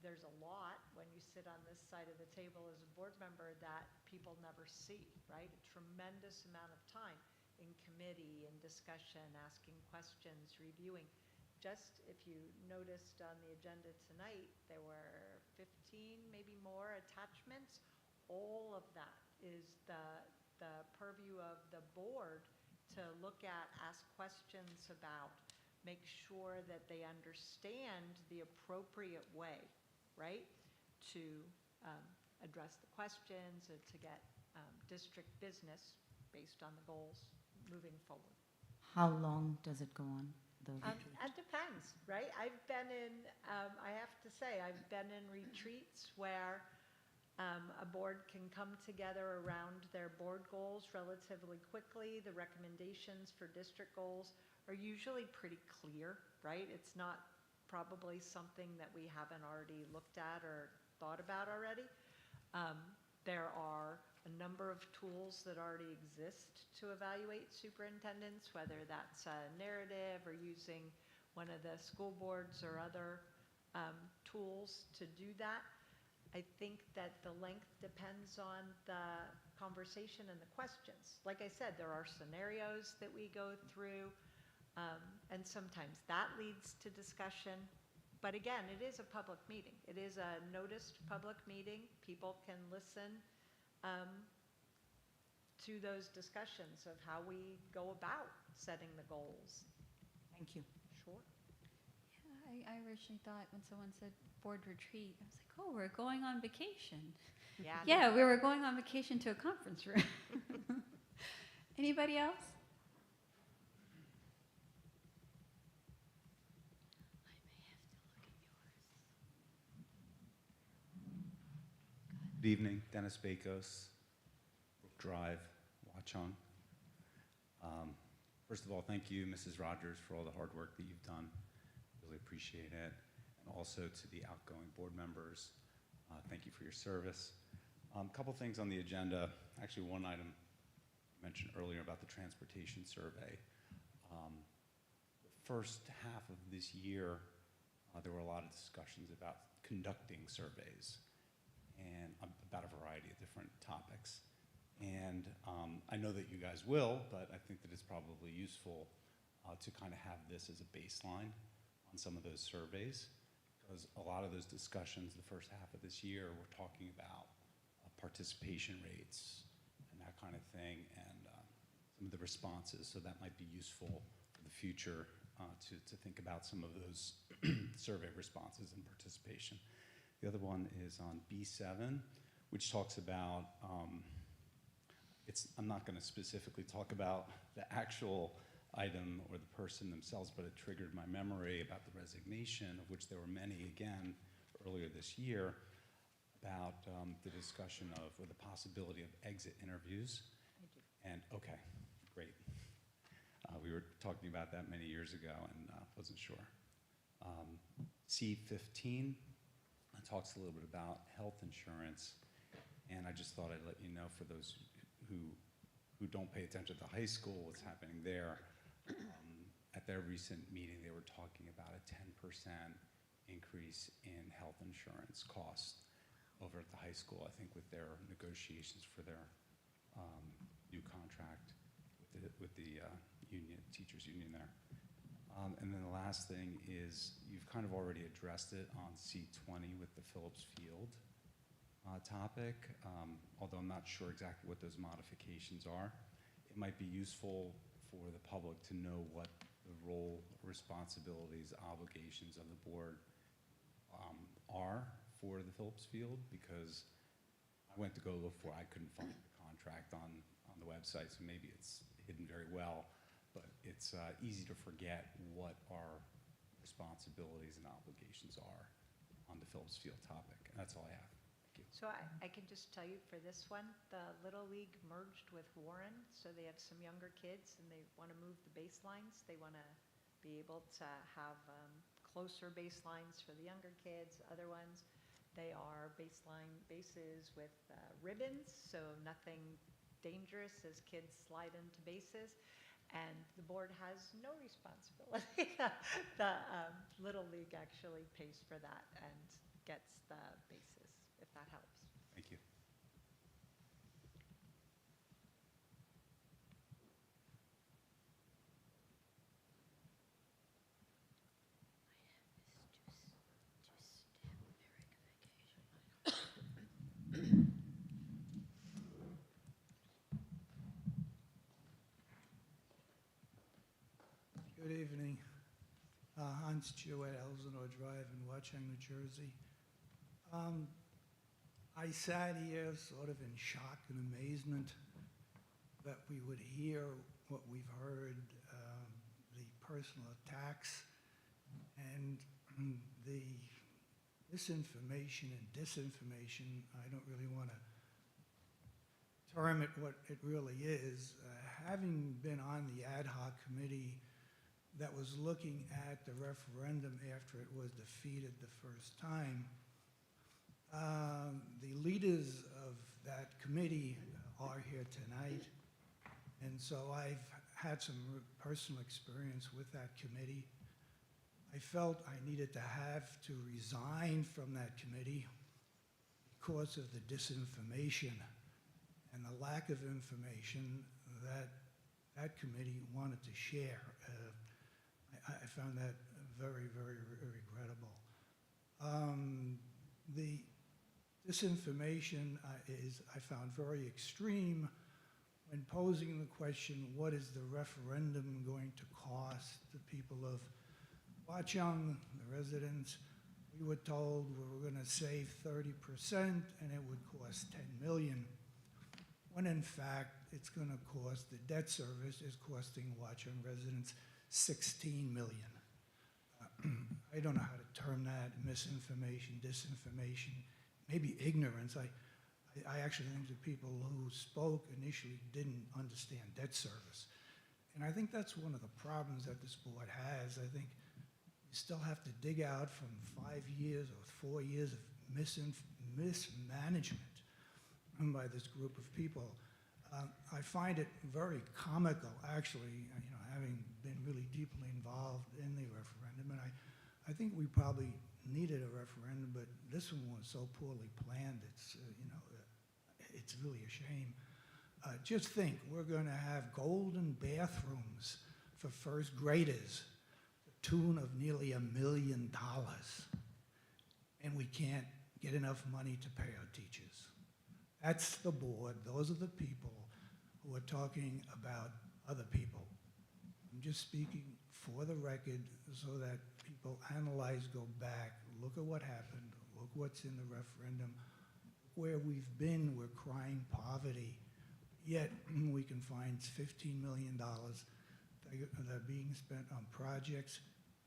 There's a lot when you sit on this side of the table as a board member that people never see, right? A tremendous amount of time in committee and discussion, asking questions, reviewing. Just if you noticed on the agenda tonight, there were 15, maybe more attachments. All of that is the purview of the board to look at, ask questions about, make sure that they understand the appropriate way, right, to address the questions and to get district business based on the goals moving forward. How long does it go on? It depends, right? I've been in, I have to say, I've been in retreats where a board can come together around their board goals relatively quickly. The recommendations for district goals are usually pretty clear, right? It's not probably something that we haven't already looked at or thought about already. There are a number of tools that already exist to evaluate superintendents, whether that's a narrative or using one of the school boards or other tools to do that. I think that the length depends on the conversation and the questions. Like I said, there are scenarios that we go through. And sometimes that leads to discussion. But again, it is a public meeting. It is a noticed public meeting. People can listen to those discussions of how we go about setting the goals. Thank you. Sure. Yeah, I originally thought when someone said board retreat, I was like, oh, we're going on vacation. Yeah. Yeah, we were going on vacation to a conference room. Anybody else? Good evening, Dennis Bakos, Brook Drive, Watchung. First of all, thank you, Mrs. Rogers, for all the hard work that you've done. Really appreciate it. And also to the outgoing board members, thank you for your service. A couple things on the agenda. Actually, one item I mentioned earlier about the transportation survey. The first half of this year, there were a lot of discussions about conducting surveys and about a variety of different topics. And I know that you guys will, but I think that it's probably useful to kind of have this as a baseline on some of those surveys, because a lot of those discussions the first half of this year were talking about participation rates and that kind of thing, and some of the responses. So that might be useful for the future to think about some of those survey responses and participation. The other one is on B7, which talks about, I'm not going to specifically talk about the actual item or the person themselves, but it triggered my memory about the resignation, of which there were many, again, earlier this year, about the discussion of, or the possibility of exit interviews. And, okay, great. We were talking about that many years ago and wasn't sure. C15. It talks a little bit about health insurance, and I just thought I'd let you know, for those who don't pay attention to high school, what's happening there. At their recent meeting, they were talking about a 10% increase in health insurance costs over at the high school, I think with their negotiations for their new contract with the union, teachers union there. And then the last thing is, you've kind of already addressed it on C20 with the Phillips Field topic, although I'm not sure exactly what those modifications are. It might be useful for the public to know what the role, responsibilities, obligations of the board are for the Phillips Field, because I went to go look for it, I couldn't find the contract on the website, so maybe it's hidden very well. But it's easy to forget what our responsibilities and obligations are on the Phillips Field topic. And that's all I have. Thank you. So I can just tell you for this one, the Little League merged with Warren, so they have some younger kids and they want to move the baselines. They want to be able to have closer baselines for the younger kids. Other ones, they are bases with ribbons, so nothing dangerous as kids slide into bases. And the board has no responsibility. The Little League actually pays for that and gets the bases, if that helps. Thank you. Good evening. Hans Jewett, Elsinore Drive in Watchung, New Jersey. I sat here sort of in shock and amazement that we would hear what we've heard, the personal attacks and the misinformation and disinformation. I don't really want to term it what it really is. Having been on the ad hoc committee that was looking at the referendum after it was defeated the first time, the leaders of that committee are here tonight, and so I've had some personal experience with that committee. I felt I needed to have to resign from that committee because of the disinformation and the lack of information that that committee wanted to share. I found that very, very regrettable. The disinformation I found very extreme when posing the question, what is the referendum going to cost the people of Watchung, the residents? We were told we were going to save 30% and it would cost $10 million, when in fact it's going to cost, the debt service is costing Watchung residents $16 million. I don't know how to term that, misinformation, disinformation, maybe ignorance. I actually think the people who spoke initially didn't understand debt service. And I think that's one of the problems that this board has. I think you still have to dig out from 5 years or 4 years of mismanagement by this group of people. I find it very comical, actually, having been really deeply involved in the referendum, and I think we probably needed a referendum, but this one was so poorly planned, it's really a shame. Just think, we're going to have golden bathrooms for first graders, the tune of nearly $1 million, and we can't get enough money to pay our teachers. That's the board, those are the people who are talking about other people. I'm just speaking for the record so that people analyze, go back, look at what happened, look what's in the referendum, where we've been, we're crying poverty, yet we can find $15 million that are being spent on projects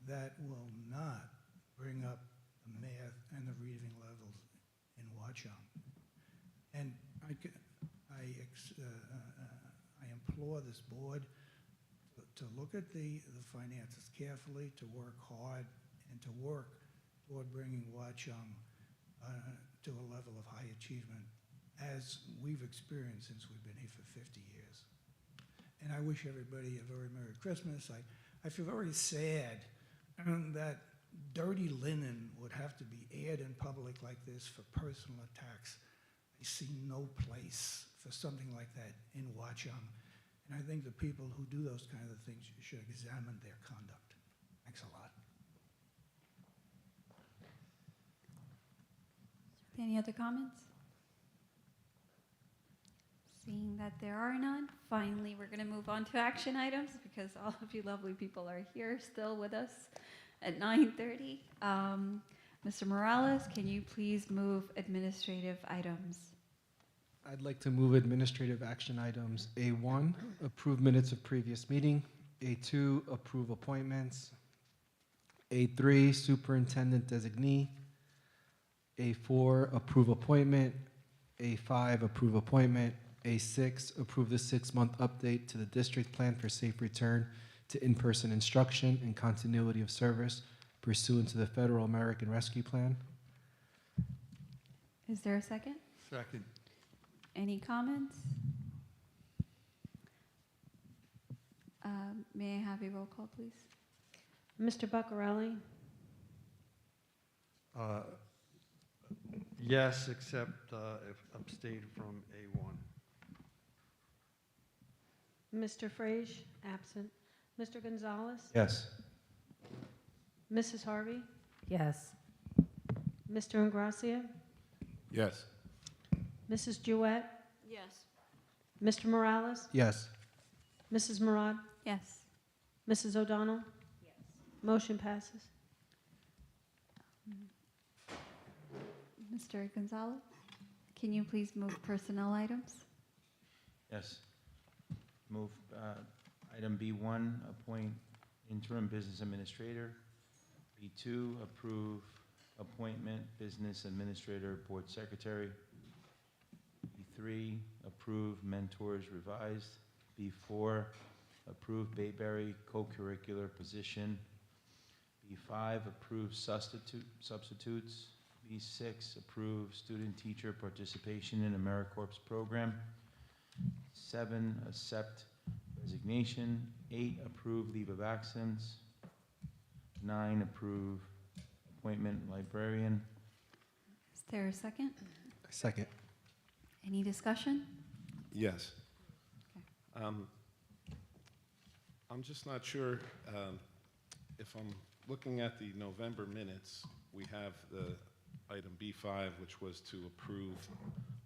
that will not bring up the math and the reading levels in Watchung. And I implore this board to look at the finances carefully, to work hard, and to work toward bringing Watchung to a level of high achievement as we've experienced since we've been here for 50 years. And I wish everybody a very Merry Christmas. I feel very sad that dirty linen would have to be aired in public like this for personal attacks. I see no place for something like that in Watchung. And I think the people who do those kinds of things should examine their conduct. Thanks a lot. Any other comments? Seeing that there are none, finally we're going to move on to action items because all of you lovely people are here still with us at 9:30. Mr. Morales, can you please move administrative items? I'd like to move administrative action items. A1, approve minutes of previous meeting. A2, approve appointments. A3, superintendent designee. A4, approve appointment. A5, approve appointment. A6, approve the 6-month update to the district plan for safe return to in-person instruction and continuity of service pursuant to the Federal American Rescue Plan. Is there a second? Second. Any comments? May I have a roll call, please? Mr. Buccarelli? Yes, except if abstained from A1. Mr. Frage? Absent. Mr. Gonzalez? Yes. Mrs. Harvey? Yes. Mr. Ingracia? Yes. Mrs. Jewett? Yes. Mr. Morales? Yes. Mrs. Murad? Yes. Mrs. O'Donnell? Yes. Motion passes. Mr. Gonzalez, can you please move personnel items? Yes. Move item B1, appoint interim business administrator. B2, approve appointment business administrator board secretary. B3, approve mentors revised. B4, approve Bayberry co-curricular position. B5, approve substitutes. B6, approve student-teacher participation in AmeriCorps program. 7, accept resignation. 8, approve leave of absence. 9, approve appointment librarian. Is there a second? Second. Any discussion? Yes. I'm just not sure if I'm looking at the November minutes, we have the item B5, which was to approve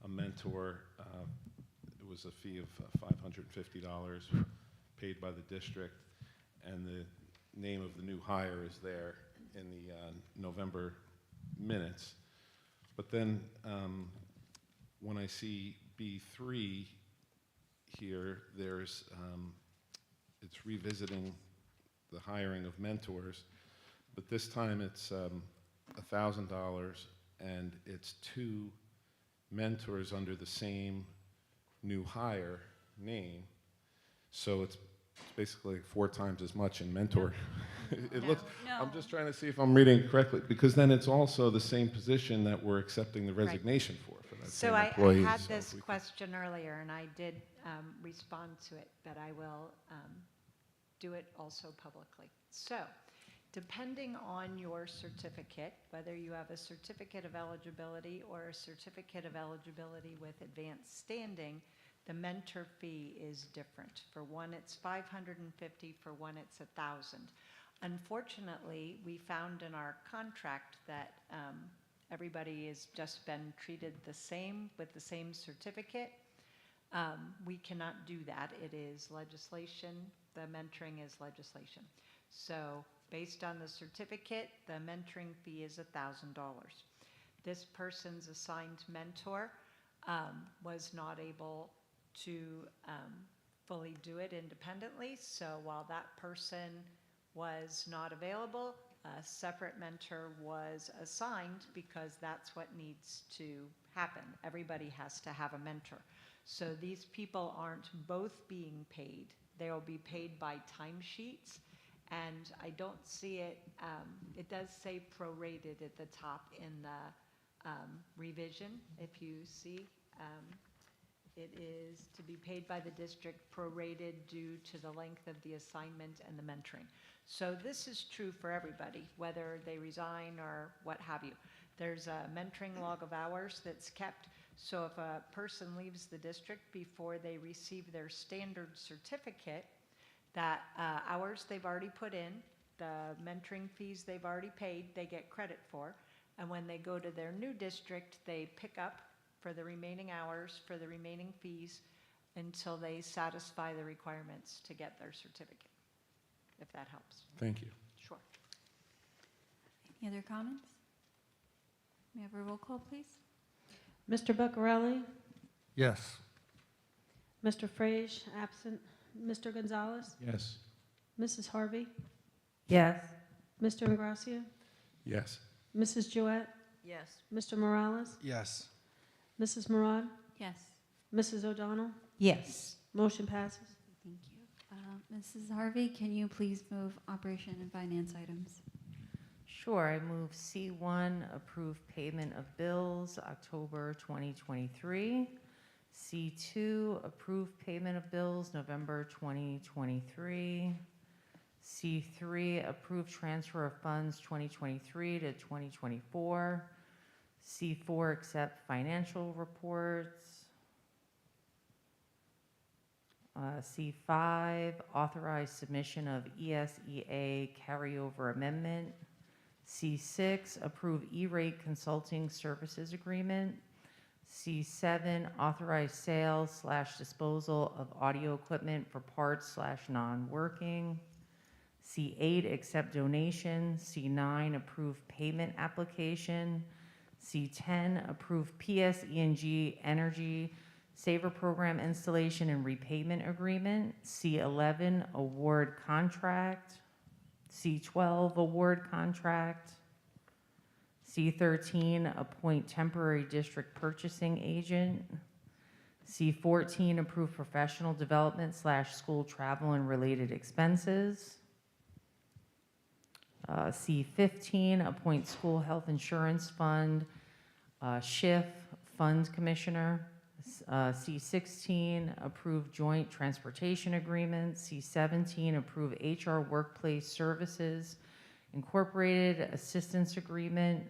a mentor. It was a fee of $550 paid by the district, and the name of the new hire is there in the November minutes. But then when I see B3 here, it's revisiting the hiring of mentors, but this time it's $1,000, and it's 2 mentors under the same new hire name. So it's basically 4 times as much in mentor. It looks. I'm just trying to see if I'm reading it correctly, because then it's also the same position that we're accepting the resignation for that So same I employee. had So this if we could- question earlier, and I did respond to it, but I will do it also publicly. So, depending on your certificate, whether you have a certificate of eligibility or a certificate of eligibility with advanced standing, the mentor fee is different. For one, it's $550. For one, it's $1,000. Unfortunately, we found in our contract that everybody has just been treated the same with the same certificate. We cannot do that. It is legislation. The mentoring is legislation. So based on the certificate, the mentoring fee is $1,000. This person's assigned mentor was not able to fully do it independently. So while that person was not available, a separate mentor was assigned, because that's what needs to happen. Everybody has to have a mentor. So these people aren't both being paid. They'll be paid by timesheets, and I don't see it, it does say prorated at the top in the revision, if you see. It is to be paid by the district prorated due to the length of the assignment and the mentoring. So this is true for everybody, whether they resign or what have you. There's a mentoring log of hours that's kept. So if a person leaves the district before they receive their standard certificate, that hours they've already put in, the mentoring fees they've already paid, they get credit for. And when they go to their new district, they pick up for the remaining hours, for the remaining fees, until they satisfy the requirements to get their certificate, if that helps. Thank you. Sure. Any other comments? May I have a roll call, please? Mr. Buccarelli? Yes. Mr. Frage, absent. Mr. Gonzalez? Yes. Mrs. Harvey? Yes. Mr. Ingracia? Yes. Mrs. Jouett? Yes. Mr. Morales? Yes. Mrs. Murad? Yes. Mrs. O'Donnell? Yes. Motion passes. Thank you. Mrs. Harvey, can you please move operation and finance items? Sure, I move C1, approve payment of bills, October 2023. C2, approve payment of bills, November 2023. C3, approve transfer of funds 2023 to 2024. C4, accept financial reports. C5, authorize submission of ESEA carryover amendment. C6, approve E-rate consulting services agreement. C7, authorize sales / disposal of audio equipment for parts / non-working. C8, accept donation. C9, approve payment application. C10, approve PSE&G Energy Saver Program installation and repayment agreement. C11, award contract. C12, award contract. C13, appoint temporary district purchasing agent. C14, approve professional development / school travel and related expenses. C15, appoint school health insurance fund, SHIF fund commissioner. C16, approve joint transportation agreement. C17, approve HR Workplace Services Incorporated Assistance Agreement.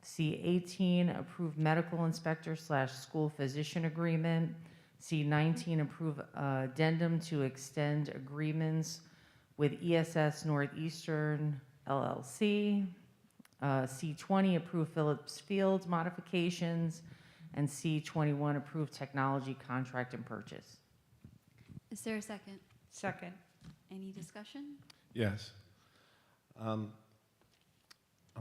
C18, approve medical inspector / school physician agreement. C19, approve addendum to extend agreements with ESS Northeastern LLC. C20, approve Phillips Fields modifications. And C21, approve technology contract and purchase. Is there a second? Second. Any discussion? Yes. I'm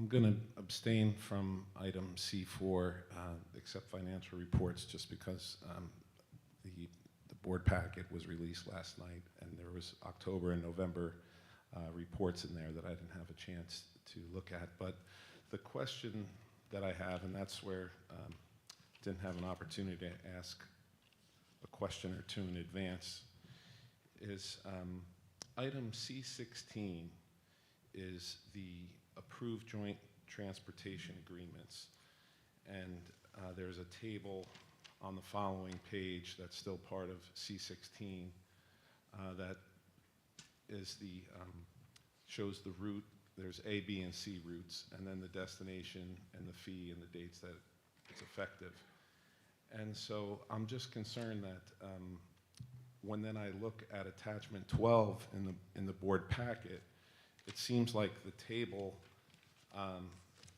going to abstain from item C4, except financial reports, just because the board packet was released last night, and there was October and November reports in there that I didn't have a chance to look at. But the question that I have, and that's where didn't have an opportunity to ask a question or two in advance, is item C16 is the approved joint transportation agreements. And there's a table on the following page that's still part of C16 that is the, shows the route. There's A, B, and C routes, and then the destination and the fee and the dates that it's effective. And so I'm just concerned that when then I look at attachment 12 in the board packet, it seems like the table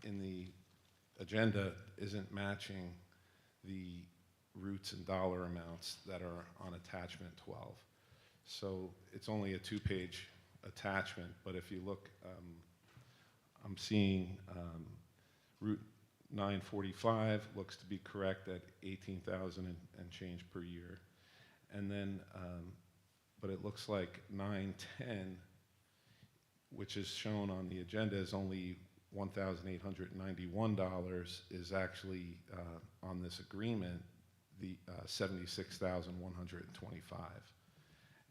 in the agenda isn't matching the routes and dollar amounts that are on attachment 12. So it's only a 2-page attachment, but if you look, I'm seeing route 945 looks to be correct at 18,000 and change per year. And then, but it looks like 910, which is shown on the agenda as only $1,891, is actually on this agreement, the 76,125.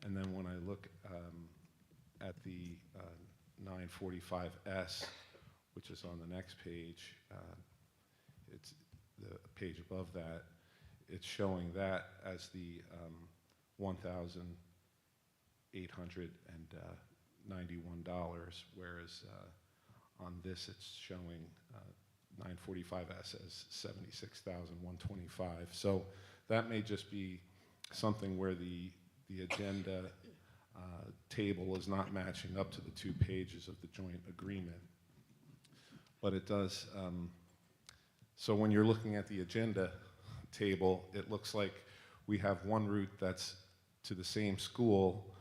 And then when I look at the 945S, which is on the next page, it's the page above that, it's showing that as the $1,891, whereas on this it's showing 945S as 76,125. So that may just be something where the agenda table is not matching up to the 2 pages of the joint agreement. But it does, so when you're looking at the agenda table, it looks like we have one route that's to the same school,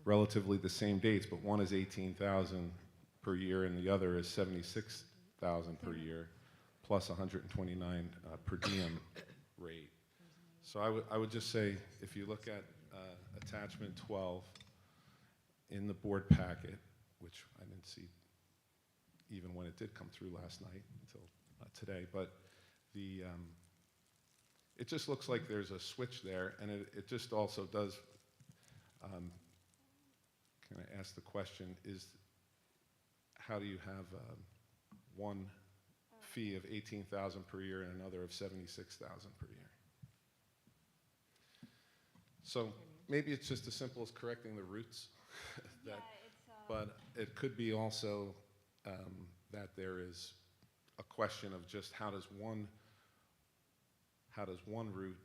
relatively the same dates, but one is 18,000 per year and the other is 76,000 per year, plus 129 per diem rate. So I would just say, if you look at attachment 12 in the board packet, which I didn't see even when it did come through last night until today, but the it just looks like there's a switch there, and it just also does kind of ask the question, is how do you have one fee of 18,000 per year and another of 76,000 per year? So maybe it's just as simple as correcting the routes, but it could be also that there is a question of just how does one route,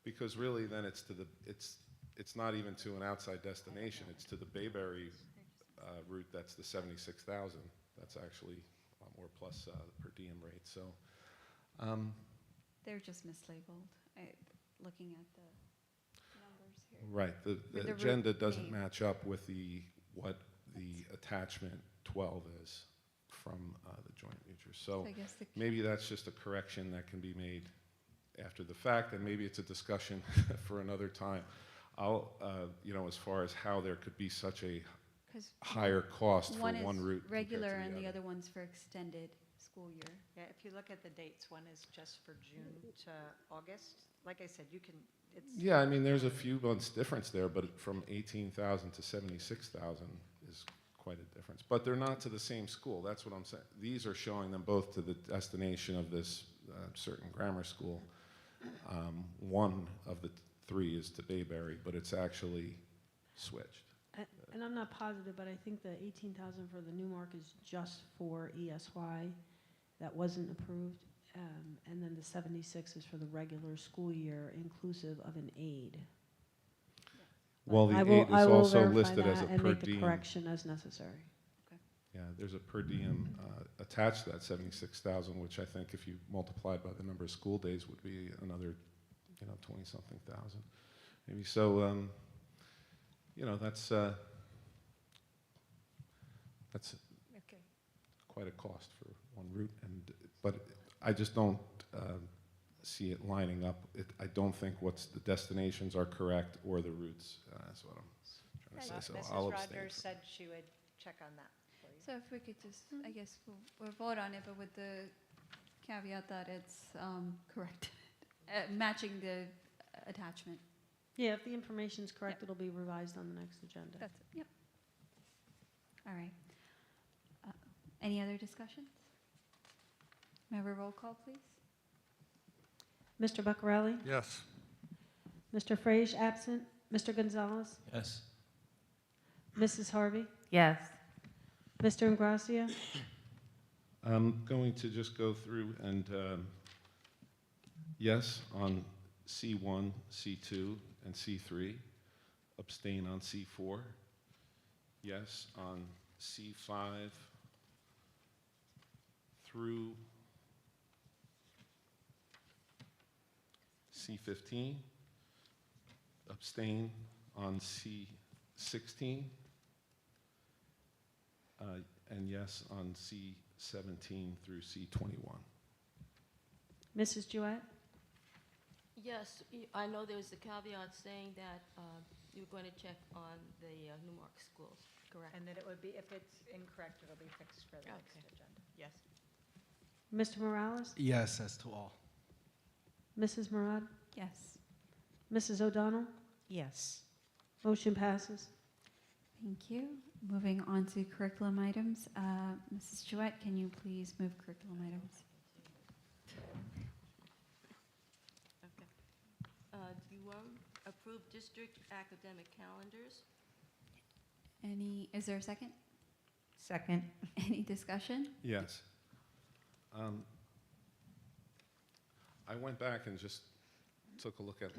because really then it's to the it's not even to an outside destination, it's to the Bayberry route. That's the 76,000. That's actually a lot more plus the per diem rate. So They're just mislabeled, looking at the numbers here. right, the agenda doesn't match up with what the attachment 12 is from the joint mutual. So I guess maybe that's just a correction that can be made after the fact, and maybe it's a discussion for another time. I'll, as far as how there could be such a higher cost for one route. One is regular and the other one's for extended school year. Yeah, if you look at the dates, one is just for June to August. Like I said, you can, it's. Yeah, I mean, there's a few months difference there, but from 18,000 to 76,000 is quite a difference. But they're not to the same school. That's what I'm saying. These are showing them both to the destination of this certain grammar school. One of the 3 is to Bayberry, but it's actually switched. And I'm not positive, but I think the 18,000 for the Newmark is just for ESY. That wasn't approved. And then the 76 is for the regular school year, inclusive of an aid. Well, the I aid will, is I will also verify listed as a that and per make the diem. correction as necessary. Yeah, there's a per diem attached to that 76,000, which I think if you multiply by the number of school days would be another, 20-something thousand, maybe. So, that's Okay. quite a cost for one route, but I just don't see it lining up. I don't think the destinations are correct or the routes. That's what I'm trying to say. So Mrs. I'll abstain. Rogers said she would check on that for you. So if we could just, I guess we'll vote on it, but with the caveat that it's correct, matching the attachment. Yeah, if the information's correct, it'll be revised on the next agenda. That's it, yep. All right. Any other discussions? May I have a roll call, please? Mr. Buccarelli? Yes. Mr. Frage, absent. Mr. Gonzalez? Yes. Mrs. Harvey? Yes. Mr. Ingracia? I'm going to just go through and yes on C1, C2, and C3. Abstain on C4. Yes on C5 through C15. Abstain on C16. And yes on C17 through C21. Mrs. Jewett? Yes, I know there was a caveat saying that you were going to check on the Newmark schools, correct? And then it would be, if it's incorrect, it'll be fixed for the next Okay. agenda. Yes. Mr. Morales? Yes, as to all. Mrs. Murad? Yes. Mrs. O'Donnell? Yes. Motion passes. Thank you. Moving on to curriculum items. Mrs. Jewett, can you please move curriculum items? Okay. You approve district academic calendars. Is there a second? Second. Any discussion? Yes. I went back and just took a look at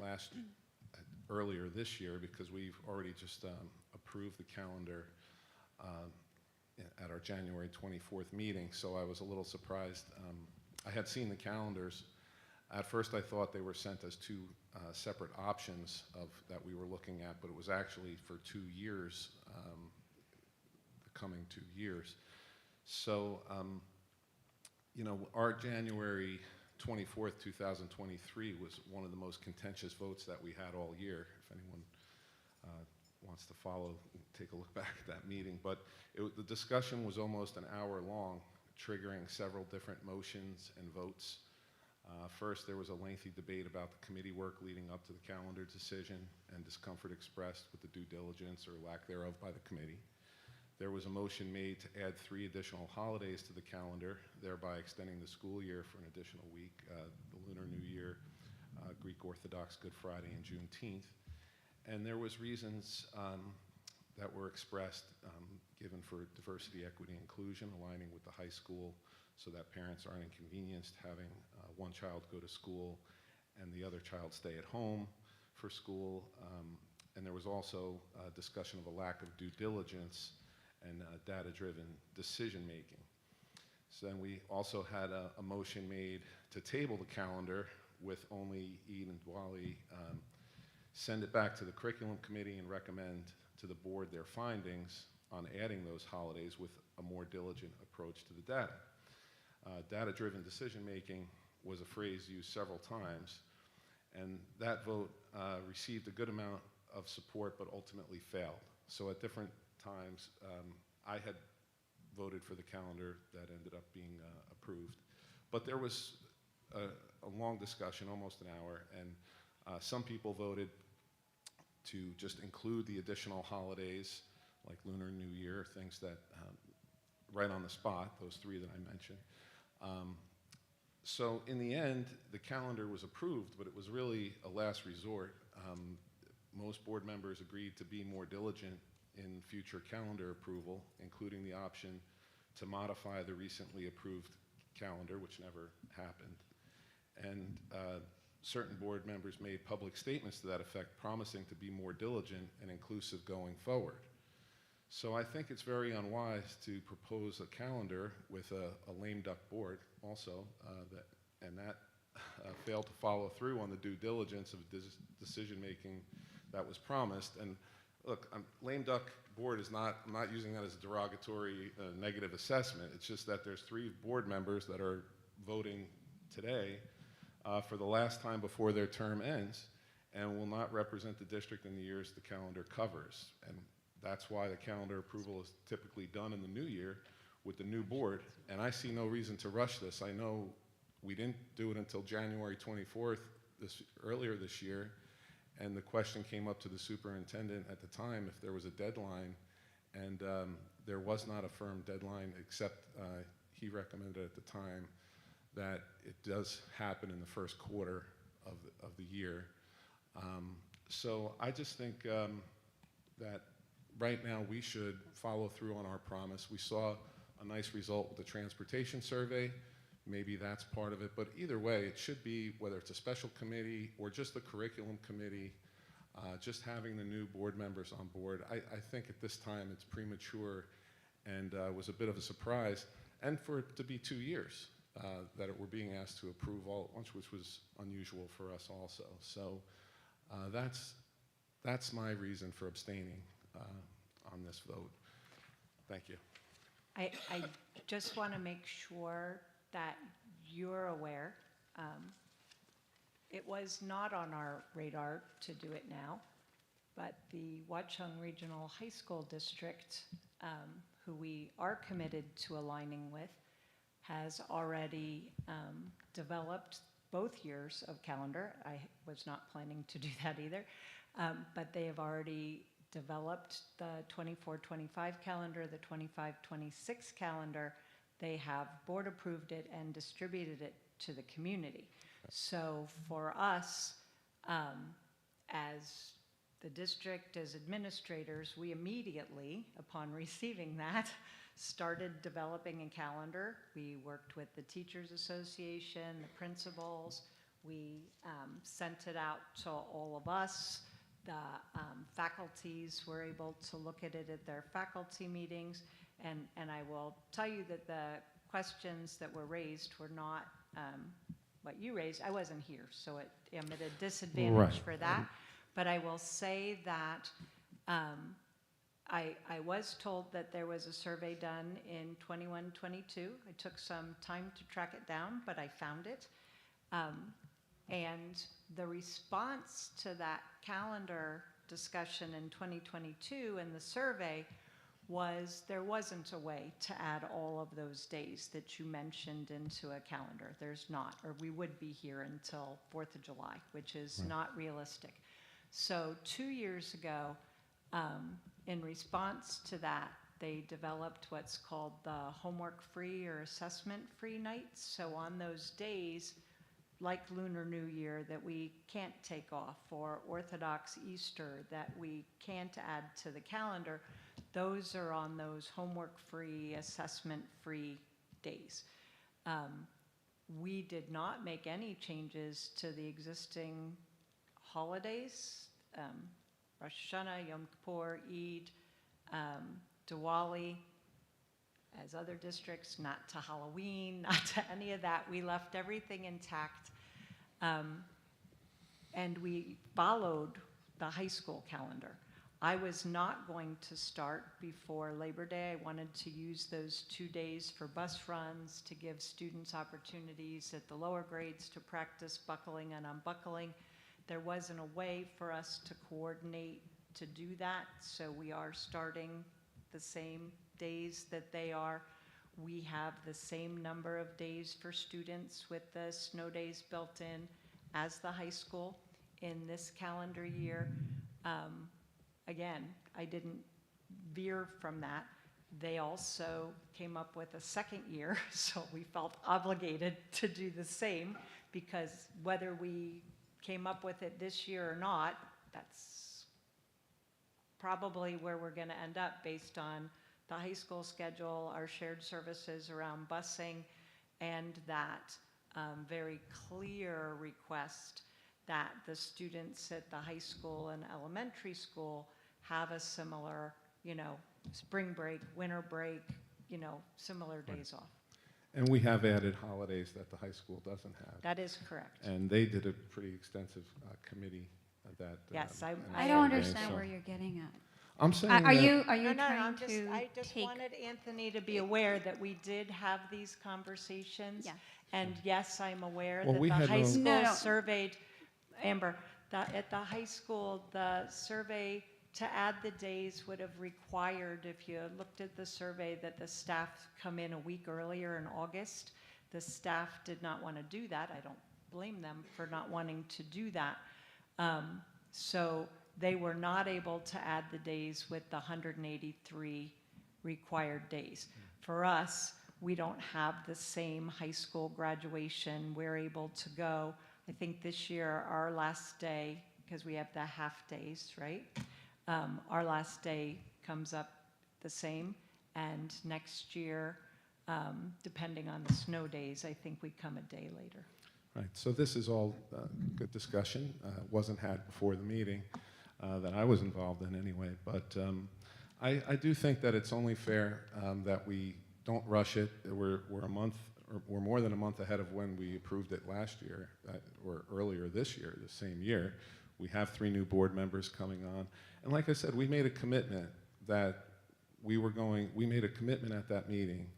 earlier this year because we've already just approved the calendar at our January 24th meeting, so I was a little surprised. I had seen the calendars. At first I thought they were sent as two separate options that we were looking at, but it was actually for 2 years, the coming 2 years. So, our January 24th, 2023 was one of the most contentious votes that we had all year. If anyone wants to follow, take a look back at that meeting. But the discussion was almost an hour long, triggering several different motions and votes. First, there was a lengthy debate about the committee work leading up to the calendar decision and discomfort expressed with the due diligence or lack thereof by the committee. There was a motion made to add 3 additional holidays to the calendar, thereby extending the school year for an additional week, the Lunar New Year, Greek Orthodox Good Friday, and Juneteenth. And there was reasons that were expressed given for diversity, equity, inclusion, aligning with the high school so that parents aren't inconvenienced having one child go to school and the other child stay at home for school. And there was also a discussion of a lack of due diligence and data-driven decision-making. So then we also had a motion made to table the calendar with only Eid and Diwali, send it back to the curriculum committee and recommend to the board their findings on adding those holidays with a more diligent approach to the data. Data-driven decision-making was a phrase used several times, and that vote received a good amount of support but ultimately failed. So at different times, I had voted for the calendar that ended up being approved. But there was a long discussion, almost an hour, and some people voted to just include the additional holidays, like Lunar New Year, things that, right on the spot, those 3 that I mentioned. So in the end, the calendar was approved, but it was really a last resort. Most board members agreed to be more diligent in future calendar approval, including the option to modify the recently approved calendar, which never happened. And certain board members made public statements to that effect, promising to be more diligent and inclusive going forward. So I think it's very unwise to propose a calendar with a lame duck board also, that failed to follow through on the due diligence of decision-making that was promised. And look, lame duck board is not, I'm not using that as a derogatory negative assessment. It's just that there's 3 board members that are voting today for the last time before their term ends and will not represent the district in the years the calendar covers. And that's why the calendar approval is typically done in the new year with the new board. And I see no reason to rush this. I know we didn't do it until January 24th earlier this year. And the question came up to the superintendent at the time if there was a deadline, and there was not a firm deadline, except he recommended at the time that it does happen in the first quarter of the year. So I just think that right now we should follow through on our promise. We saw a nice result with the transportation survey. Maybe that's part of it, but either way, it should be, whether it's a special committee or just the curriculum committee, just having the new board members on board. I think at this time it's premature and was a bit of a surprise, and for it to be 2 years that we're being asked to approve all at once, which was unusual for us also. So that's my reason for abstaining on this vote. Thank you. I just want to make sure that you're aware. It was not on our radar to do it now, but the Watchung Regional High School District, who we are committed to aligning with, has already developed both years of calendar. I was not planning to do that either, but they have already developed the 24-25 calendar, the 25-26 calendar. They have board approved it and distributed it to the community. So for us, as the district, as administrators, we immediately, upon receiving that, started developing a calendar. We worked with the Teachers Association, the principals. We sent it out to all of us. The faculties were able to look at it at their faculty meetings. And I will tell you that the questions that were raised were not what you raised. I wasn't here, so I'm at a disadvantage for that. But I will say that I was told that there was a survey done in 21-22. I took some time to track it down, but I found it. And the response to that calendar discussion in 2022 in the survey was there wasn't a way to add all of those days that you mentioned into a calendar. There's not, or we would be here until 4th of July, which is not realistic. So 2 years ago, in response to that, they developed what's called the homework-free or assessment-free nights. So on those days, like Lunar New Year that we can't take off, or Orthodox Easter that we can't add to the calendar, those are on those homework-free, assessment-free days. We did not make any changes to the existing holidays, Rosh Hashanah, Yom Kippur, Eid, Diwali, as other districts, not to Halloween, not to any of that. We left everything intact. And we followed the high school calendar. I was not going to start before Labor Day. I wanted to use those 2 days for bus runs, to give students opportunities at the lower grades to practice buckling and unbuckling. There wasn't a way for us to coordinate to do that, so we are starting the same days that they are. We have the same number of days for students with the snow days built in as the high school in this calendar year. Again, I didn't veer from that. They also came up with a second year, so we felt obligated to do the same, because whether we came up with it this year or not, that's probably where we're going to end up based on the high school schedule, our shared services around busing, and that very clear request that the students at the high school and elementary school have a similar, spring break, winter break, similar days off. And we have added holidays that the high school doesn't have. That is correct. And they did a pretty extensive committee that. Yes, I and don't survey, understand so- where you're getting at. I'm saying Are that- you No, trying to I just take? wanted Anthony to be aware that we did have these conversations. Yeah. And yes, I'm aware Well, that we the had high no- school No. surveyed, Amber, at the high school, the survey to add the days would have required, if you looked at the survey, that the staff come in a week earlier in August. The staff did not want to do that. I don't blame them for not wanting to do that. So they were not able to add the days with the 183 required days. For us, we don't have the same high school graduation. We're able to go, I think this year, our last day, because we have the half days, right? Our last day comes up the same, and next year, depending on the snow days, I think we come a day later. Right, so this is all good discussion. Wasn't had before the meeting that I was involved in anyway, but I do think that it's only fair that we don't rush it. We're a month, or we're more than a month ahead of when we approved it last year, or earlier this year, the same year. We have 3 new board members coming on. And like I said, we made a commitment that we made a commitment at that meeting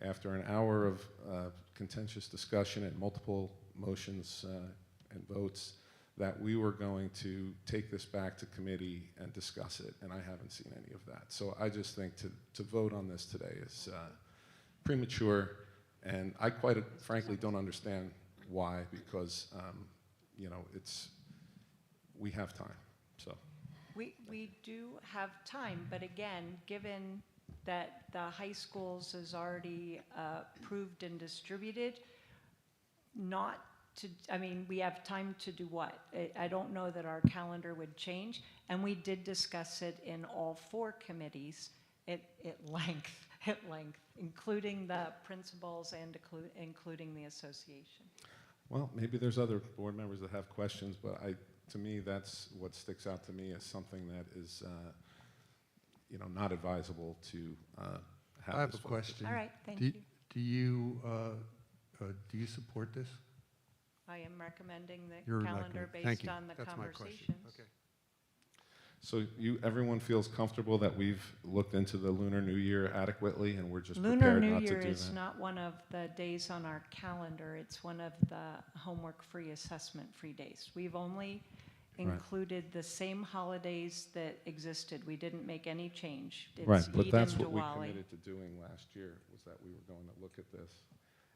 after an hour of contentious discussion and multiple motions and votes that we were going to take this back to committee and discuss it, and I haven't seen any of that. So I just think to vote on this today is premature, and I quite frankly don't understand why, because we have time, so. We do have time, but again, given that the high schools is already approved and distributed, we have time to do what? I don't know that our calendar would change, and we did discuss it in all 4 committees at length, including the principals and including the association. Well, maybe there's other board members that have questions, but to me, that's what sticks out to me as something that is, not advisable to have. I have this a vote. question. All right, thank you. Do you support this? I am recommending the You're calendar recommending. Thank based you. on the That's my question. conversations. Okay. So everyone feels comfortable that we've looked into the Lunar New Year adequately, and we're just Lunar prepared New not to Year do is that? not one of the days on our calendar. It's one of the homework-free, assessment-free days. We've only included the same holidays that existed. We didn't make any change. It's Right, but Eid that's and what we Diwali. committed to doing last year, was that we were going to look at this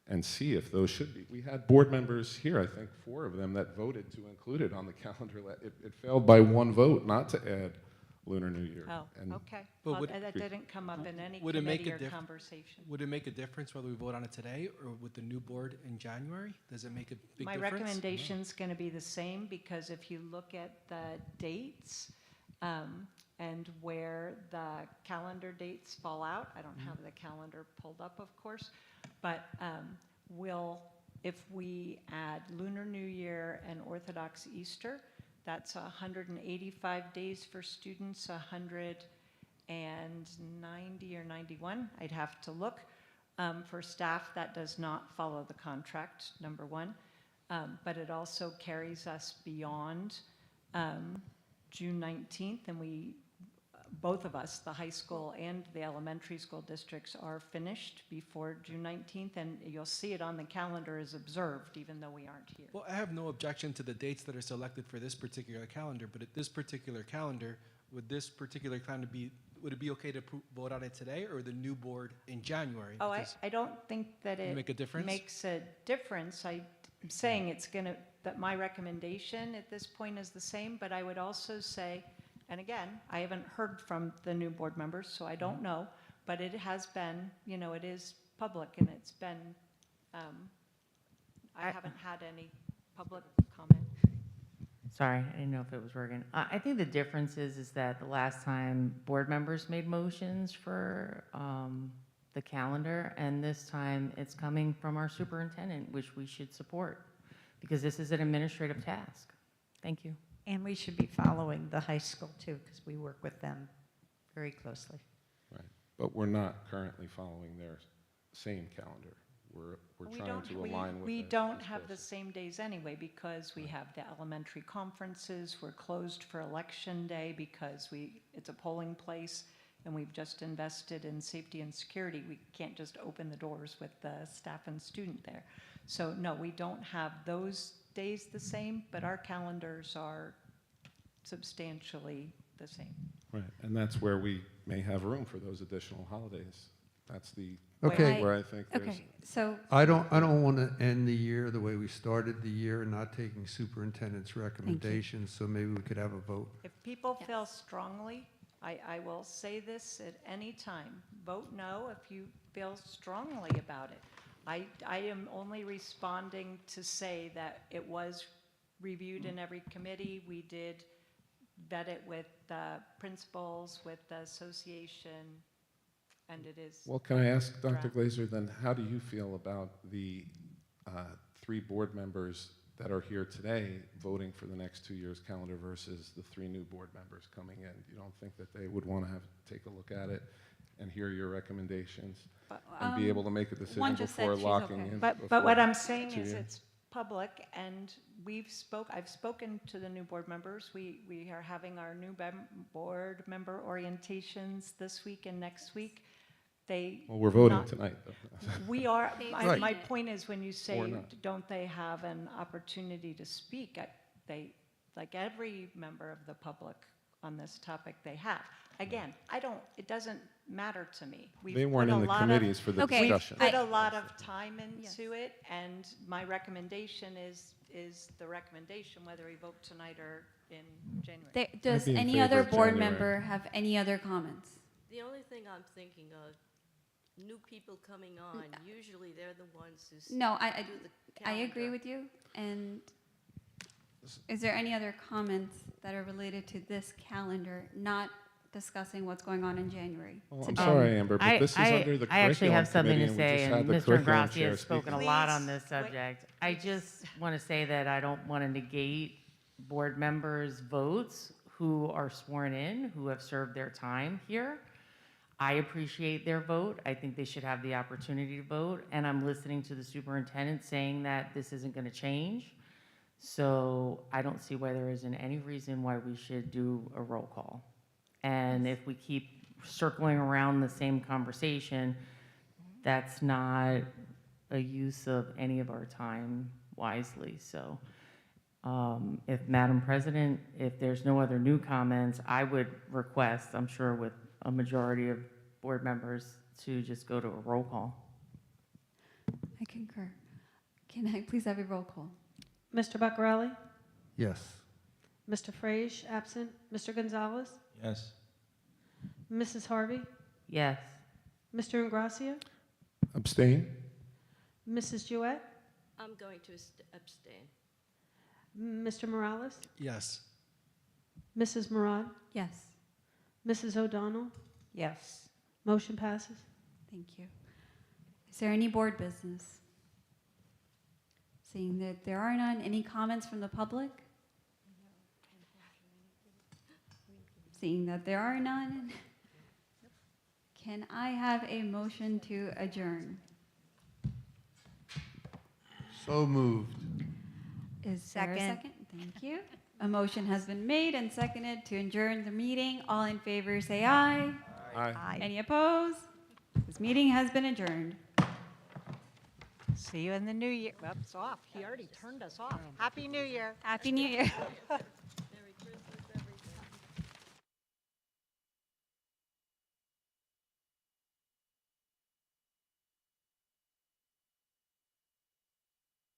and see if those should be. We had board members here, I think 4 of them, that voted to include it on the calendar. It failed by 1 vote not to add Lunar New Year. Oh, And okay. But Well, would- that didn't come up in any Would it make committee a or diff- conversation. Would it make a difference whether we vote on it today or with the new board in January? Does it make a big My difference? recommendation's going to be the same, because if you look at the dates and where the calendar dates fall out, I don't have the calendar pulled up, of course, but if we add Lunar New Year and Orthodox Easter, that's 185 days for students, 190 or 91, I'd have to look. For staff, that does not follow the contract, number 1. But it also carries us beyond June 19th, and both of us, the high school and the elementary school districts, are finished before June 19th, and you'll see it on the calendar as observed, even though we aren't here. Well, I have no objection to the dates that are selected for this particular calendar, but at this particular calendar, would it be okay to vote on it today or the new board in January? Oh, Because I don't think that it make a difference? makes a difference. I'm saying that my recommendation at this point is the same, but I would also say, and again, I haven't heard from the new board members, so I don't know, but it has been, it is public, and it's been, I haven't had any public comment. Sorry, I didn't know if it was working. I think the difference is that the last time board members made motions for the calendar, and this time it's coming from our superintendent, which we should support, because this is an administrative task. Thank you. And we should be following the high school too, because we work with them very closely. Right. But we're not currently following their same calendar. We're We trying don't- to we- align with We it don't as have the close as- same days anyway, because we have the elementary conferences, we're closed for election day because it's a polling place, and we've just invested in safety and security. We can't just open the doors with the staff and student there. So no, we don't have those days the same, but our calendars are substantially the same. Right, and that's where we may have room for those additional holidays. That's the, Okay. where I think there's. Okay, so I don't want to end the year the way we started the year, not taking superintendent's recommendations, so maybe we could have a vote. If people feel strongly, I will say this at any time, vote no if you feel strongly about it. I am only responding to say that it was reviewed in every committee. We did vet it with the principals, with the association, and it is. Well, can I ask Dr. draft. Glazer then, how do you feel about the 3 board members that are here today voting for the next 2 years' calendar versus the 3 new board members coming in? You don't think that they would want to take a look at it and hear your recommendations and be able to make a decision one just said before she's locking okay. in? But before what I'm saying 2 is years? it's public, and I've spoken to the new board members. We are having our new board member orientations this week and next week. Well, we're voting not- tonight, though. We are, They've my seen it. point is, when you say, Or not. don't they have an opportunity to speak? Like every member of the public on this topic, they have. Again, it doesn't matter to me. We've They weren't put in a the lot of- committees for the Okay. discussion. Put a lot of time into it, and my recommendation is the recommendation, whether we vote tonight or in January. Does be in any favor other of board January. member have any other comments? The only thing I'm thinking of, new people coming on, usually they're the ones who No, do the I agree calendar. with you. And is there any other comments that are related to this calendar, not discussing what's going on in January? Well, I'm today? sorry, Amber, but this is under the I actually have something curriculum to committee, say, and we and just had the Mr. curriculum Ingrassi chair has spoken a speaking. lot on Please, this wait. subject. I just want to say that I don't want to negate board members' votes who are sworn in, who have served their time here. I appreciate their vote. I think they should have the opportunity to vote, and I'm listening to the superintendent saying that this isn't going to change. So I don't see why there isn't any reason why we should do a roll call. And if we keep circling around the same conversation, that's not a use of any of our time wisely. So if Madam President, if there's no other new comments, I would request, I'm sure with a majority of board members, to just go to a roll call. I concur. Can I please have a roll call? Mr. Buccarelli? Yes. Mr. Frage, absent. Mr. Gonzalez? Yes. Mrs. Harvey? Yes. Mr. Ingracia? Abstain? Mrs. Jewett? I'm going to abstain. Mr. Morales? Yes. Mrs. Murad? Yes. Mrs. O'Donnell? Yes. Motion passes. Thank you. Is there any board business? Seeing that there are none, any comments from the public? Seeing that there are none, can I have a motion to adjourn? So moved. Is there a Second. second? Thank you. A motion has been made and seconded to adjourn the meeting. All in favor, say aye. Aye. Any opposed? This meeting has been adjourned. See you in the new year. Well, it's off. He already turned us off. Happy New Year. Happy New Year.